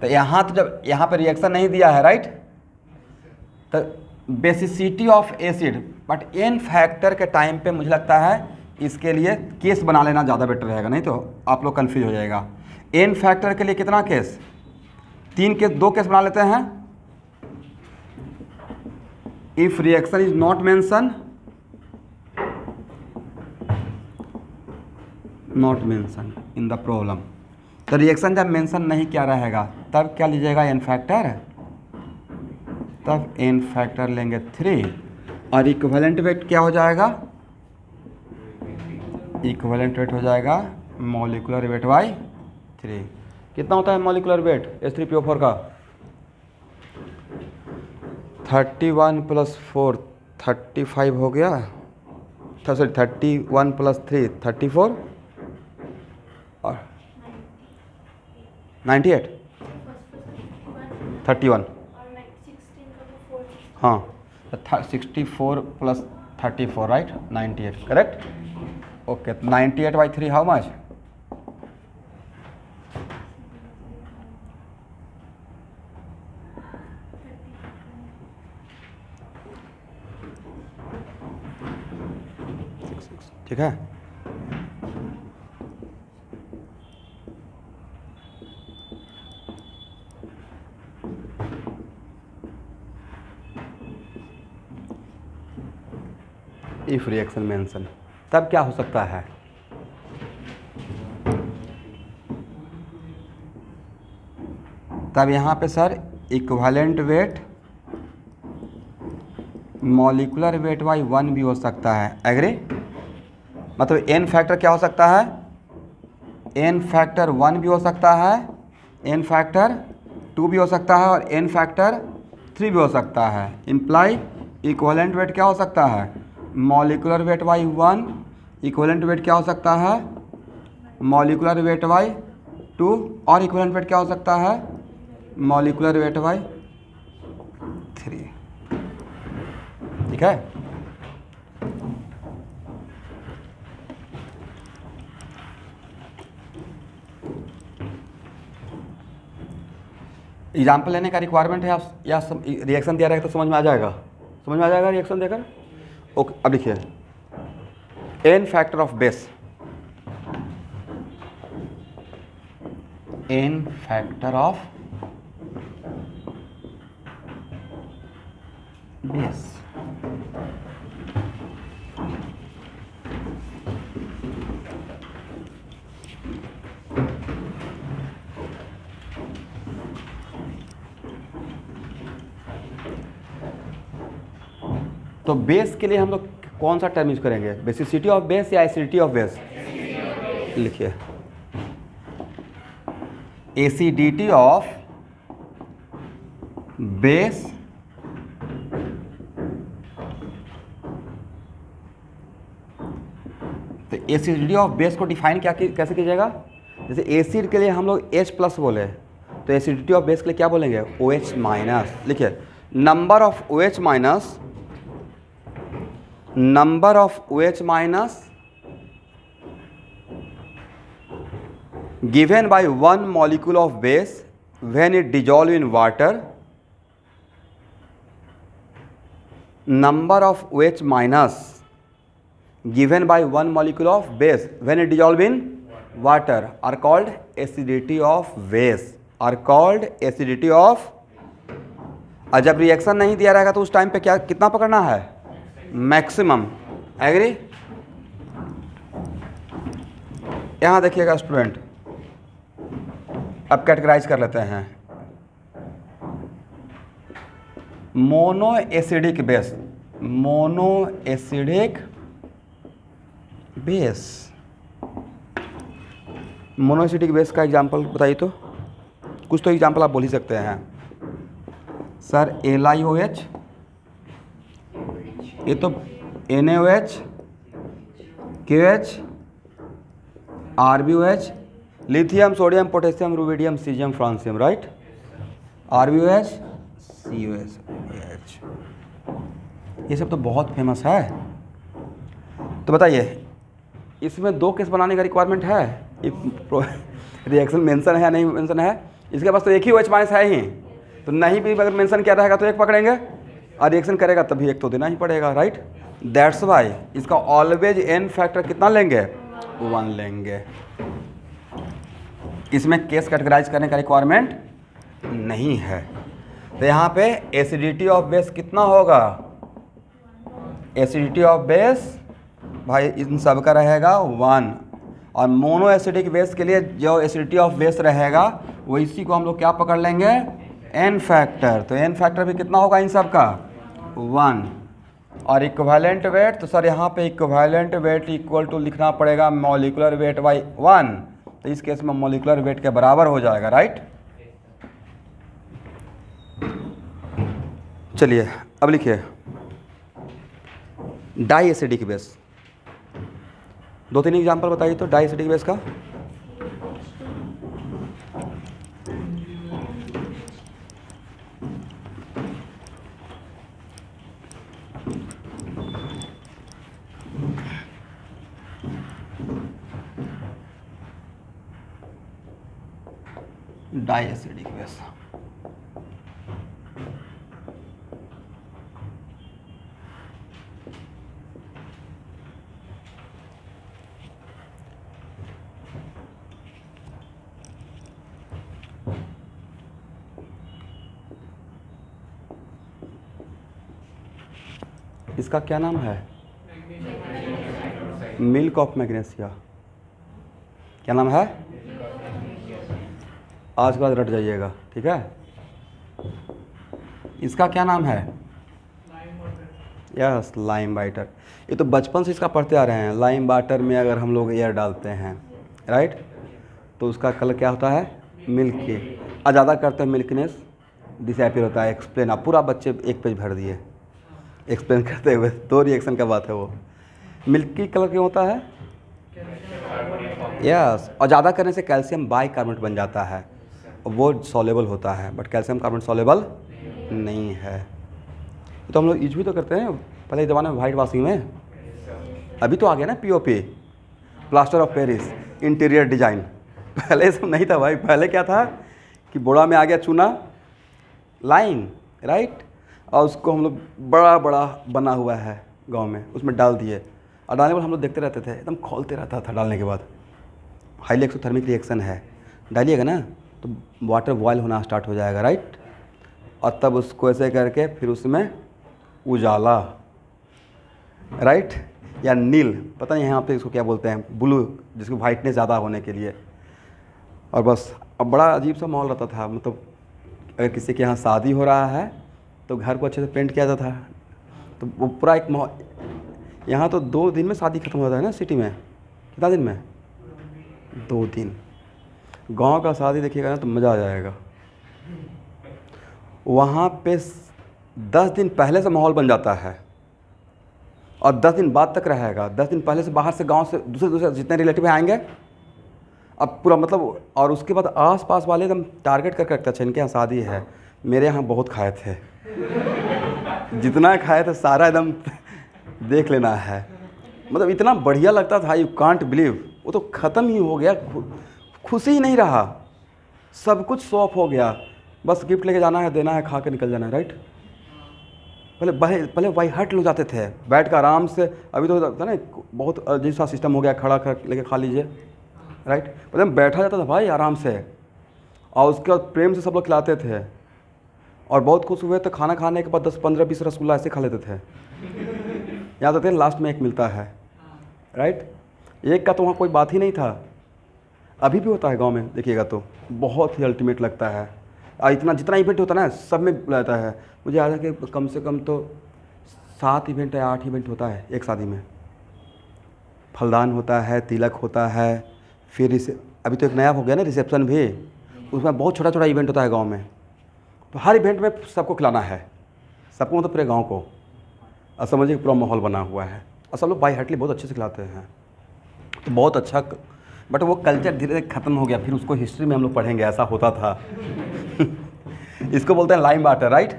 [SPEAKER 1] तो यहाँ तो जब यहाँ पे रिएक्शन नहीं दिया है, राइट? तो basicity of acid, but N factor के टाइम पे मुझे लगता है इसके लिए केस बना लेना ज़्यादा बेटर रहेगा, नहीं तो आप लोग कंफ्यूज हो जाएगा। एन फैक्टर के लिए कितना केस? 3 केस, 2 केस बना लेते हैं। If reaction is not mention, in the problem, तो रिएक्शन जब मेंशन नहीं किया रहेगा तब क्या लीजिएगा? एन फैक्टर, तब एन फैक्टर लेंगे 3, और इक्विवेलेंट वेट क्या हो जाएगा? इक्विवेलेंट वेट हो जाएगा मॉलिक्यूलर वेट बाई 3। कितना होता है मॉलिक्यूलर वेट H3PO4 का? 31 + 4 35 हो गया, सॉरी 31 + 3 34 और 98 31, हाँ 64 + 34, right? 98, correct? Okay, 98/3 how much? 66, ठीक है? इफ रिएक्शन मेंशन, तब क्या हो सकता है? तब यहाँ पे sir equivalent weight molecular weight by 1 भी हो सकता है, एग्री? मतलब एन फैक्टर क्या हो सकता है? एन फैक्टर 1 भी हो सकता है, एन फैक्टर 2 भी हो सकता है, और एन फैक्टर 3 भी हो सकता है। इम्प्लाई इक्विवेलेंट वेट क्या हो सकता है? Molecular weight by 1, equivalent weight क्या हो सकता है? मॉलिक्यूलर वेट बाई 2, और इक्विवेलेंट वेट क्या हो सकता है? मॉलिक्यूलर वेट बाई 3, ठीक है? एग्जाम्पल लेने का रिक्वायरमेंट है आप, या रिएक्शन दिया रहेगा तो समझ में आ जाएगा? समझ में आ जाएगा रिएक्शन देकर? ओके, अब देखिए N factor of base, N factor of base, तो बेस के लिए हम लोग कौन सा टर्म यूज करेंगे, बेसिसिटी ऑफ बेस या एसिडिटी ऑफ बेस? लिखिए एसिडिटी ऑफ बेस तो एसिडिटी ऑफ बेस को डिफाइन कैसे कीजिएगा? जैसे एसिड के लिए हम लोग H+ बोले तो एसिडिटी ऑफ बेस के लिए क्या बोलेंगे? OH-। लिखिए number of OH-, number of OH- given by one molecule of base when it dissolve in water, number of OH- given by one molecule of base when it dissolve in water are called acidity of base, are called acidity of। और जब रिएक्शन नहीं दिया रहेगा तो उस टाइम पे क्या कितना पकड़ना है? मैक्सिमम। एग्री? यहाँ देखिएगा स्टूडेंट, अब कैटेगराइज कर लेते हैं। Mono acidic base, mono acidic base, mono acidic base का एग्जांपल बताइए तो। कुछ तो एग्जांपल आप बोल ही सकते हैं सर। LiOH, ये तो NaOH, KOH, RbOH, lithium, sodium, potassium, rubidium, caesium, francium, right? RbOH, COH, OH, ये सब तो बहुत फेमस है। तो बताइए इसमें 2 केस बनाने का रिक्वायरमेंट है? रिएक्शन मेंशन है या नहीं मेंशन है? इसके पास तो एक ही OH- है ही, तो नहीं भी अगर मेंशन किया रहेगा तो एक पकड़ेंगे, और रिएक्शन करेगा तभी एक तो देना ही पड़ेगा, राइट? दैट्स वाई इसका ऑलवेज N फैक्टर कितना लेंगे? 1 लेंगे। इसमें केस कैटेगराइज करने का रिक्वायरमेंट नहीं है। तो यहाँ पे एसिडिटी ऑफ बेस कितना होगा? एसिडिटी ऑफ बेस भाई इन सब का रहेगा 1, और मोनो एसिडिक बेस के लिए जो एसिडिटी ऑफ बेस रहेगा वो इसी को हम लोग क्या पकड़ लेंगे? N factor. तो N फैक्टर भी कितना होगा इन सब का? 1। और इक्विवेलेंट वेट, तो सर यहाँ पे इक्विवेलेंट वेट इक्वल टू लिखना पड़ेगा मॉलिक्यूलर वेट बाई 1, तो इस केस में मॉलिक्यूलर वेट के बराबर हो जाएगा, राइट? चलिए अब लिखिए डाई एसिडिक बेस। 2-3 एग्जांपल बताइए तो डाई एसिडिक बेस का। डाई एसिडिक बेस, इसका क्या नाम है? Milk of magnesia. क्या नाम है? आज के बाद रट जाइएगा, ठीक है? इसका क्या नाम है? Yes, lime water. ये तो बचपन से इसका पढ़ते आ रहे हैं। लाइम वाटर में अगर हम लोग एयर डालते हैं, राइट, तो उसका कलर क्या होता है? मिल्की। और ज़्यादा करते हैं मिल्कीनेस डिसअपीयर होता है। एक्सप्लेन, आप पूरा बच्चे एक पेज भर दिए एक्सप्लेन करते हुए। 2 रिएक्शन का बात है वो। मिल्की कलर क्यों होता है? यस, और ज़्यादा करने से कैल्शियम बाइकार्बोनेट बन जाता है, वो सॉल्युबल होता है, बट कैल्शियम कार्बोनेट सॉल्युबल नहीं है। तो हम लोग यूज भी तो करते हैं पहले ज़माने में वाइट वॉशिंग में। अभी तो आ गया ना POP, plaster of Paris, interior design. पहले सब नहीं था भाई। पहले क्या था कि बोड़ा में आ गया चूना, लाइन, राइट, और उसको हम लोग बड़ा बड़ा बना हुआ है गांव में, उसमें डाल दिए, और डालने के बाद हम लोग देखते रहते थे, एकदम खोलते रहता था डालने के बाद। हाईली एक्सोथर्मिक रिएक्शन है, डालिएगा ना तो वाटर बॉयल होना स्टार्ट हो जाएगा, राइट, और तब उसको ऐसे करके फिर उसमें उजाला, राइट, या नील, पता नहीं यहाँ पे इसको क्या बोलते हैं, ब्लू, जिसको वाइटनेस ज़्यादा होने के लिए। और बस अब बड़ा अजीब सा माहौल रहता था। मतलब अगर किसी के यहाँ शादी हो रहा है तो घर को अच्छे से पेंट किया जाता था, तो वो पूरा एक यहाँ तो 2 दिन में शादी खत्म हो जाता है ना सिटी में। कितना दिन में? 2 दिन। गांव का शादी देखिएगा ना तो मज़ा आ जाएगा। वहाँ पे 10 दिन पहले से माहौल बन जाता है और 10 दिन बाद तक रहेगा। 10 दिन पहले से बाहर से गांव से दूसरे जितने रिलेटिव आएंगे, अब पूरा मतलब, और उसके बाद आस पास वाले एकदम टारगेट करके रखता है, इनके यहाँ शादी है, मेरे यहाँ बहुत खाए थे जितना खाए थे सारा एकदम देख लेना है। मतलब इतना बढ़िया लगता था, यू कांट बिलीव। वो तो ख़त्म ही हो गया, खुशी ही नहीं रहा, सब कुछ शो ऑफ हो गया। बस गिफ्ट लेके जाना है, देना है, खा के निकल जाना है, राइट। पहले भाई हट लोग जाते थे बैठ कर आराम से। अभी तो था ना बहुत अजीब सा सिस्टम हो गया, खड़ा कर लेके खा लीजिए, राइट। पहले बैठा जाता था भाई आराम से, और उसके बाद प्रेम से सब लोग खिलाते थे, और बहुत खुश हुए तो खाना खाने के बाद 10, 15, 20 रसगुल्ला ऐसे खा लेते थे। याद आते हैं लास्ट में एक मिलता है, राइट। एक का तो वहाँ कोई बात ही नहीं था। अभी भी होता है गांव में, देखिएगा तो बहुत ही अल्टीमेट लगता है। और इतना जितना इवेंट होता है ना सब में रहता है। मुझे याद है कि कम से कम तो 7 इवेंट या 8 इवेंट होता है एक शादी में। फलदान होता है, तिलक होता है, फिर अभी तो एक नया हो गया ना रिसेप्शन भी, उसमें बहुत छोटा छोटा इवेंट होता है गांव में। तो हर इवेंट में सबको खिलाना है, सबको मतलब पूरे गांव को। और समझिए पूरा माहौल बना हुआ है, और सब लोग बाई हार्टली बहुत अच्छे से खिलाते हैं, तो बहुत अच्छा। बट वो कल्चर धीरे धीरे ख़त्म हो गया, फिर उसको हिस्ट्री में हम लोग पढ़ेंगे ऐसा होता था इसको बोलते हैं लाइम वाटर, राइट।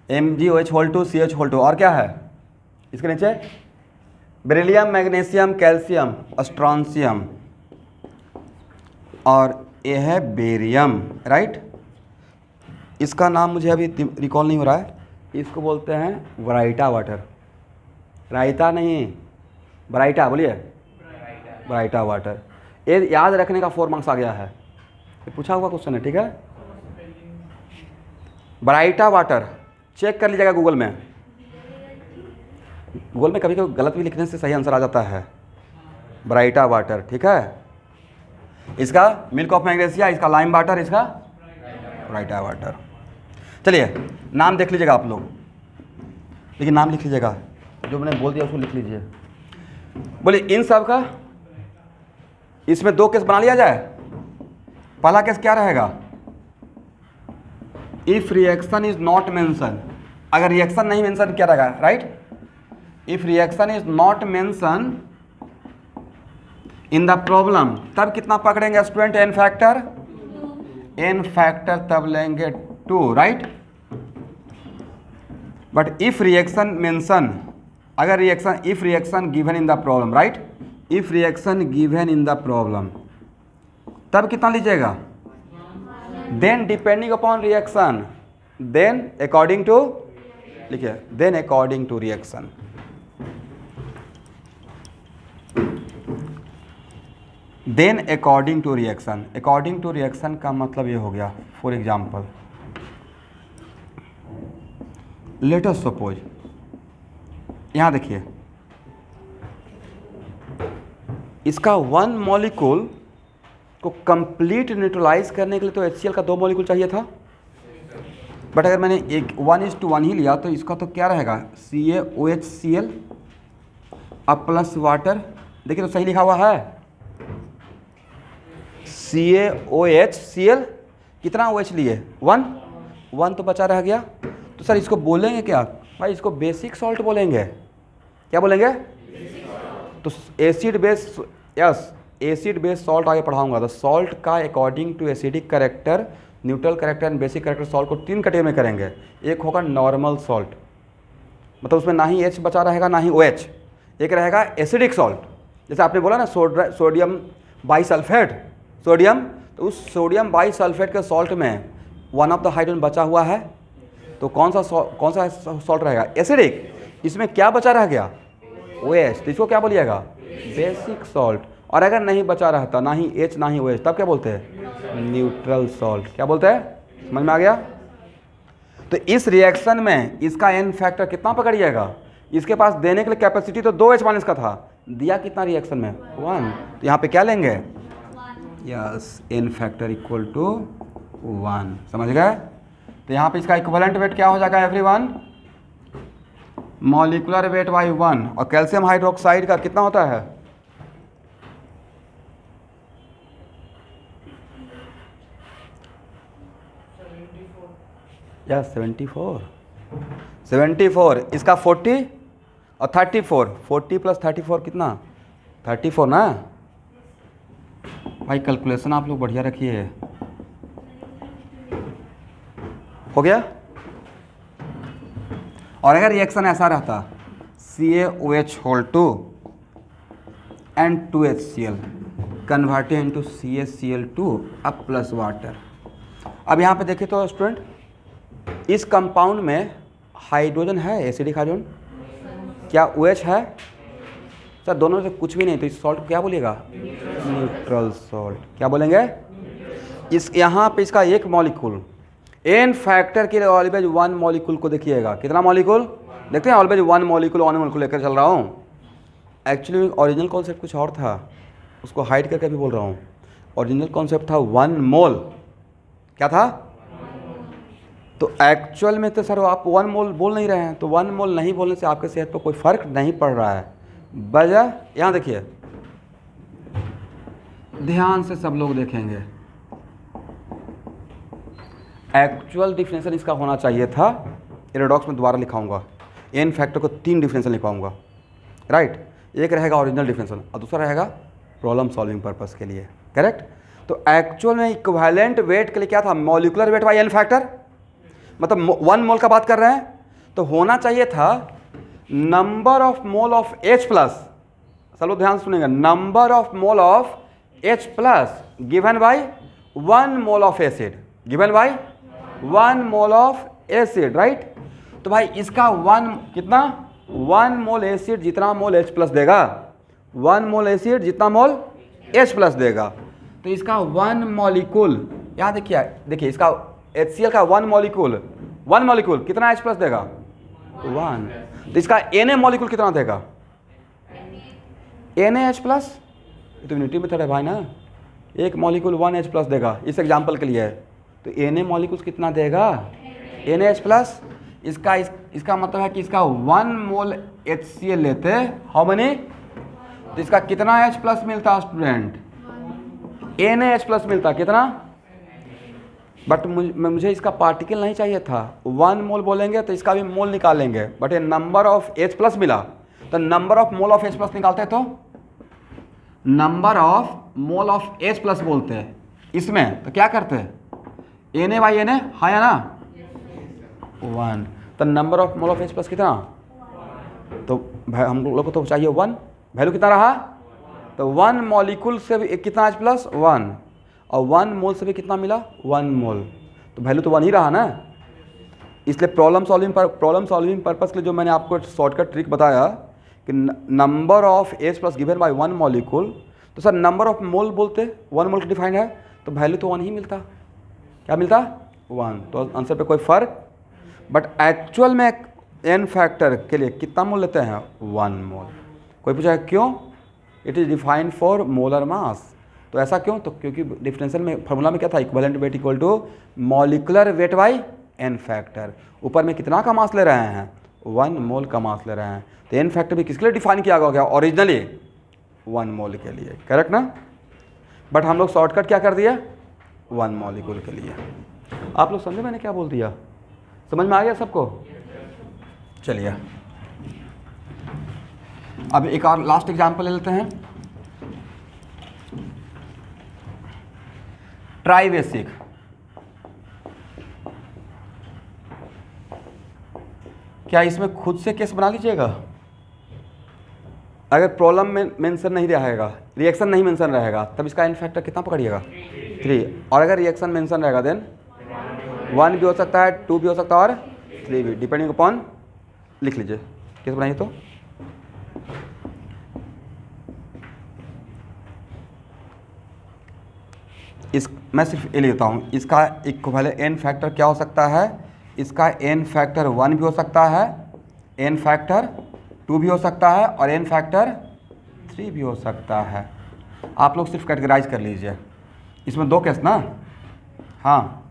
[SPEAKER 1] MgOH2CH2। और क्या है इसके नीचे? बेरिलियम, मैग्नीशियम, कैल्शियम, स्ट्रॉन्शियम, और ये है बेरियम, राइट। इसका नाम मुझे अभी रिकॉल नहीं हो रहा है। इसको बोलते हैं ब्राइटा वाटर। रायता नहीं, ब्राइटा बोलिए, ब्राइटा वाटर। ये याद रखने का 4 मार्क्स आ गया है, ये पूछा हुआ क्वेश्चन है, ठीक है। ब्राइटा वाटर चेक कर लीजिएगा गूगल में। गूगल में कभी कभी गलत भी लिखने से सही आंसर आ जाता है। ब्राइटा वाटर, ठीक है। इसका मिल्क ऑफ मैग्नेशिया, इसका लाइम वाटर, इसका ब्राइटा वाटर। चलिए नाम देख लीजिएगा आप लोग, लेकिन नाम लिख लीजिएगा, जो मैंने बोल दिया उसको लिख लीजिए। बोलिए इन सब का इसमें 2 केस बना लिया जाए। पहला केस क्या रहेगा? If reaction is not mention. अगर रिएक्शन नहीं मेंशन क्या रहेगा, right. If reaction is not mention in the problem, तब कितना पकड़ेंगे स्टूडेंट? एन फैक्टर तब लेंगे 2, right. But if reaction mention, अगर reaction, if reaction given in the problem, right, if reaction given in the problem, तब कितना लीजिएगा? Then depending upon reaction, then according to, लिखिए, then according to reaction. Then according to reaction. According to reaction का मतलब ये हो गया, for example let us suppose, यहाँ देखिए, इसका 1 मॉलिक्यूल को कंप्लीट न्यूट्रलाइज करने के लिए तो HCl का 2 मॉलिक्यूल चाहिए था। बट अगर मैंने एक 1:1 ही लिया तो इसका तो क्या रहेगा? CaOHCl अब प्लस वाटर। देखिए तो सही लिखा हुआ है, CaOHCl। कितना OH लिए? 1 तो बचा रह गया। तो सर इसको बोलेंगे क्या भाई? इसको बेसिक सॉल्ट बोलेंगे। क्या बोलेंगे? तो acid base, yes, acid base salt आगे पढ़ाऊंगा। तो सॉल्ट का according to acidic character, neutral character and basic character salt को 3 कैटेगरी में करेंगे। एक होगा नॉर्मल सॉल्ट, मतलब उसमें ना ही H बचा रहेगा ना ही OH। एक रहेगा एसिडिक सॉल्ट, जैसे आपने बोला ना सोडियम बाईसल्फेट, सोडियम, तो उस सोडियम बाईसल्फेट के सॉल्ट में 1 ऑफ द हाइड्रोजन बचा हुआ है, तो कौन सा सॉल्ट रहेगा? एसिडिक। इसमें क्या बचा रह गया? OH, तो इसको क्या बोलिएगा? Basic salt. और अगर नहीं बचा रहता, ना ही H ना ही OH, तब क्या बोलते हैं? Neutral salt. क्या बोलते हैं? समझ में आ गया? तो इस रिएक्शन में इसका N फैक्टर कितना पकड़िएगा? इसके पास देने के लिए कैपेसिटी तो 2H- का था, दिया कितना रिएक्शन में? 1। तो यहाँ पे क्या लेंगे? Yes, N factor equal to 1। समझ गए? तो यहाँ पे इसका इक्विवेलेंट वेट क्या हो जाएगा एवरीवन? मॉलिकुलर वेट बाई 1, और कैल्शियम हाइड्रोक्साइड का कितना होता है? या 74, 74, इसका 40 और 34, 40 प्लस 34 कितना? 34 ना भाई। कैलकुलेशन आप लोग बढ़िया रखिए। हो गया। और अगर रिएक्शन ऐसा रहता CaOH2 and 2HCl converted into CaCl2 अब प्लस वाटर। अब यहाँ पे देखें तो स्टूडेंट, इस कंपाउंड में हाइड्रोजन है, एसिडिक हाइड्रोजन, क्या OH है? सर दोनों से कुछ भी नहीं, तो इस सॉल्ट को क्या बोलिएगा? Neutral salt. क्या बोलेंगे? इस यहाँ पे इसका एक मॉलिक्यूल एन फैक्टर के लिए ऑलवेज 1 मॉलिक्यूल को देखिएगा। कितना मॉलिक्यूल देखते हैं? ऑलवेज 1 मॉलिक्यूल लेकर चल रहा हूँ। एक्चुअली ओरिजिनल कॉन्सेप्ट कुछ और था, उसको हाइड करके भी बोल रहा हूँ। ओरिजिनल कॉन्सेप्ट था 1 मोल। क्या था? तो एक्चुअल में तो सर आप 1 मोल बोल नहीं रहे हैं, तो 1 मोल नहीं बोलने से आपके सेहत पर कोई फ़र्क नहीं पड़ रहा है। वजह यहाँ देखिए, ध्यान से सब लोग देखेंगे। एक्चुअल डिफिनेशन इसका होना चाहिए था, रेडॉक्स में दोबारा लिखाऊंगा, एन फैक्टर को 3 डिफिनेशन लिखाऊंगा, राइट। एक रहेगा ओरिजिनल डिफिनेशन और दूसरा रहेगा प्रॉब्लम सॉल्विंग पर्पस के लिए, करेक्ट। तो एक्चुअल में इक्विवेलेंट वेट के लिए क्या था? Molecular weight by N factor, मतलब 1 मोल का बात कर रहे हैं, तो होना चाहिए था number of mole of H plus. सब लोग ध्यान सुनेंगे, number of mole of H plus given by 1 mole of acid, given by 1 mole of acid, right. तो भाई इसका 1 कितना? 1 मोल एसिड जितना मोल H प्लस देगा, 1 मोल एसिड जितना मोल H प्लस देगा, तो इसका 1 मॉलिक्यूल, यहाँ देखिए इसका HCl का 1 मॉलिक्यूल कितना H प्लस देगा? 1। तो इसका Na मॉलिक्यूल कितना देगा? NaH plus. ये तो यूनिटी मेथड है भाई ना, एक मॉलिक्यूल 1H प्लस देगा, इस एग्जाम्पल के लिए है। तो Na मॉलिक्यूल कितना देगा? NaH plus. इसका मतलब है कि इसका 1 मोल HCl लेते, हाउ मनी? तो इसका कितना H प्लस मिलता स्टूडेंट? NaH प्लस मिलता, कितना? बट मुझे इसका पार्टिकल नहीं चाहिए था। 1 मोल बोलेंगे तो इसका भी मोल निकालेंगे, बट ये नंबर ऑफ H प्लस मिला, तो number of mole of H plus निकालते तो number of mole of H plus बोलते हैं इसमें, तो क्या करते हैं? Na बाई Na, हाँ या ना? 1। तो number of mole of H plus कितना? तो हम लोग को तो चाहिए 1, वैल्यू कितना रहा? तो 1 मॉलिक्यूल से भी कितना H प्लस? 1, और 1 मोल से भी कितना मिला? 1 मोल, तो वैल्यू तो 1 ही रहा ना। इसलिए प्रॉब्लम सॉल्विंग पर्पस के लिए जो मैंने आपको शॉर्टकट ट्रिक बताया कि number of H plus given bye 1 molecule, तो सर नंबर ऑफ मोल बोलते 1 मोल का डिफाइंड है, तो वैल्यू तो 1 ही मिलता। क्या मिलता? 1। तो आंसर पे कोई फ़र्क। बट एक्चुअल में एन फैक्टर के लिए कितना मोल लेते हैं? 1 मोल। कोई पूछा क्यों? It is defined for molar mass. तो ऐसा क्यों? तो क्योंकि डिफरेंशियल में फार्मूला में क्या था? Equivalent weight equal to molecular weight by N factor. ऊपर में कितना का मास ले रहे हैं? 1 मोल का मास ले रहे हैं। तो एन फैक्टर भी किसके लिए डिफाइन किया गया ओरिजिनली? 1 मोल के लिए, करेक्ट ना। बट हम लोग शॉर्टकट क्या कर दिया? 1 मॉलिक्यूल के लिए। आप लोग समझे मैंने क्या बोल दिया? समझ में आ गया सबको? चलिए अब एक और लास्ट एग्जांपल ले लेते हैं। ट्राइवेसिक, क्या इसमें खुद से केस बना लीजिएगा? अगर प्रॉब्लम में मेंशन नहीं रहेगा, रिएक्शन नहीं मेंशन रहेगा, तब इसका एन फैक्टर कितना पकड़िएगा? 3। और अगर रिएक्शन मेंशन रहेगा देन 1 भी हो सकता है, 2 भी हो सकता है और 3 भी, डिपेंडिंग अपॉन। लिख लीजिए केस बनाइए। तो मैं सिर्फ ये लेता हूँ, इसका इक्विवेलेंट एन फैक्टर क्या हो सकता है? इसका एन फैक्टर 1 भी हो सकता है, एन फैक्टर 2 भी हो सकता है और एन फैक्टर 3 भी हो सकता है। आप लोग सिर्फ कैटेगराइज कर लीजिए। इसमें 2 केस ना, हाँ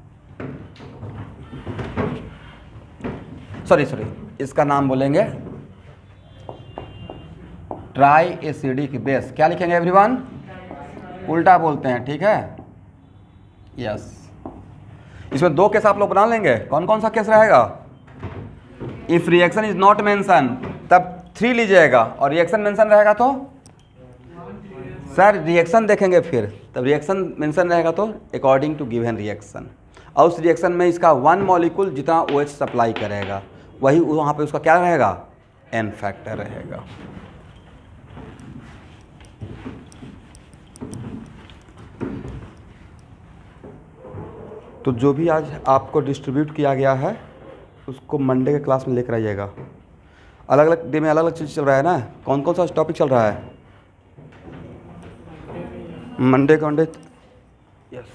[SPEAKER 1] सॉरी इसका नाम बोलेंगे ट्राई एसिडिक बेस, क्या लिखेंगे एवरीवन? उल्टा बोलते हैं, ठीक है, यस। इसमें 2 केस आप लोग बना लेंगे। कौन कौन सा केस रहेगा? If reaction is not mention तब 3 लीजिएगा, और रिएक्शन मेंशन रहेगा तो सर रिएक्शन देखेंगे फिर, तब रिएक्शन मेंशन रहेगा तो अकॉर्डिंग टू गिवन रिएक्शन, और उस रिएक्शन में इसका 1 मॉलिक्यूल जितना OH सप्लाई करेगा वही वहाँ पे उसका क्या रहेगा? N फैक्टर रहेगा। तो जो भी आज आपको डिस्ट्रीब्यूट किया गया है उसको मंडे के क्लास में लेकर आइएगा। अलग अलग डे में अलग अलग चीज़ चल रहा है ना। कौन कौन सा टॉपिक चल रहा है मंडे का? यस।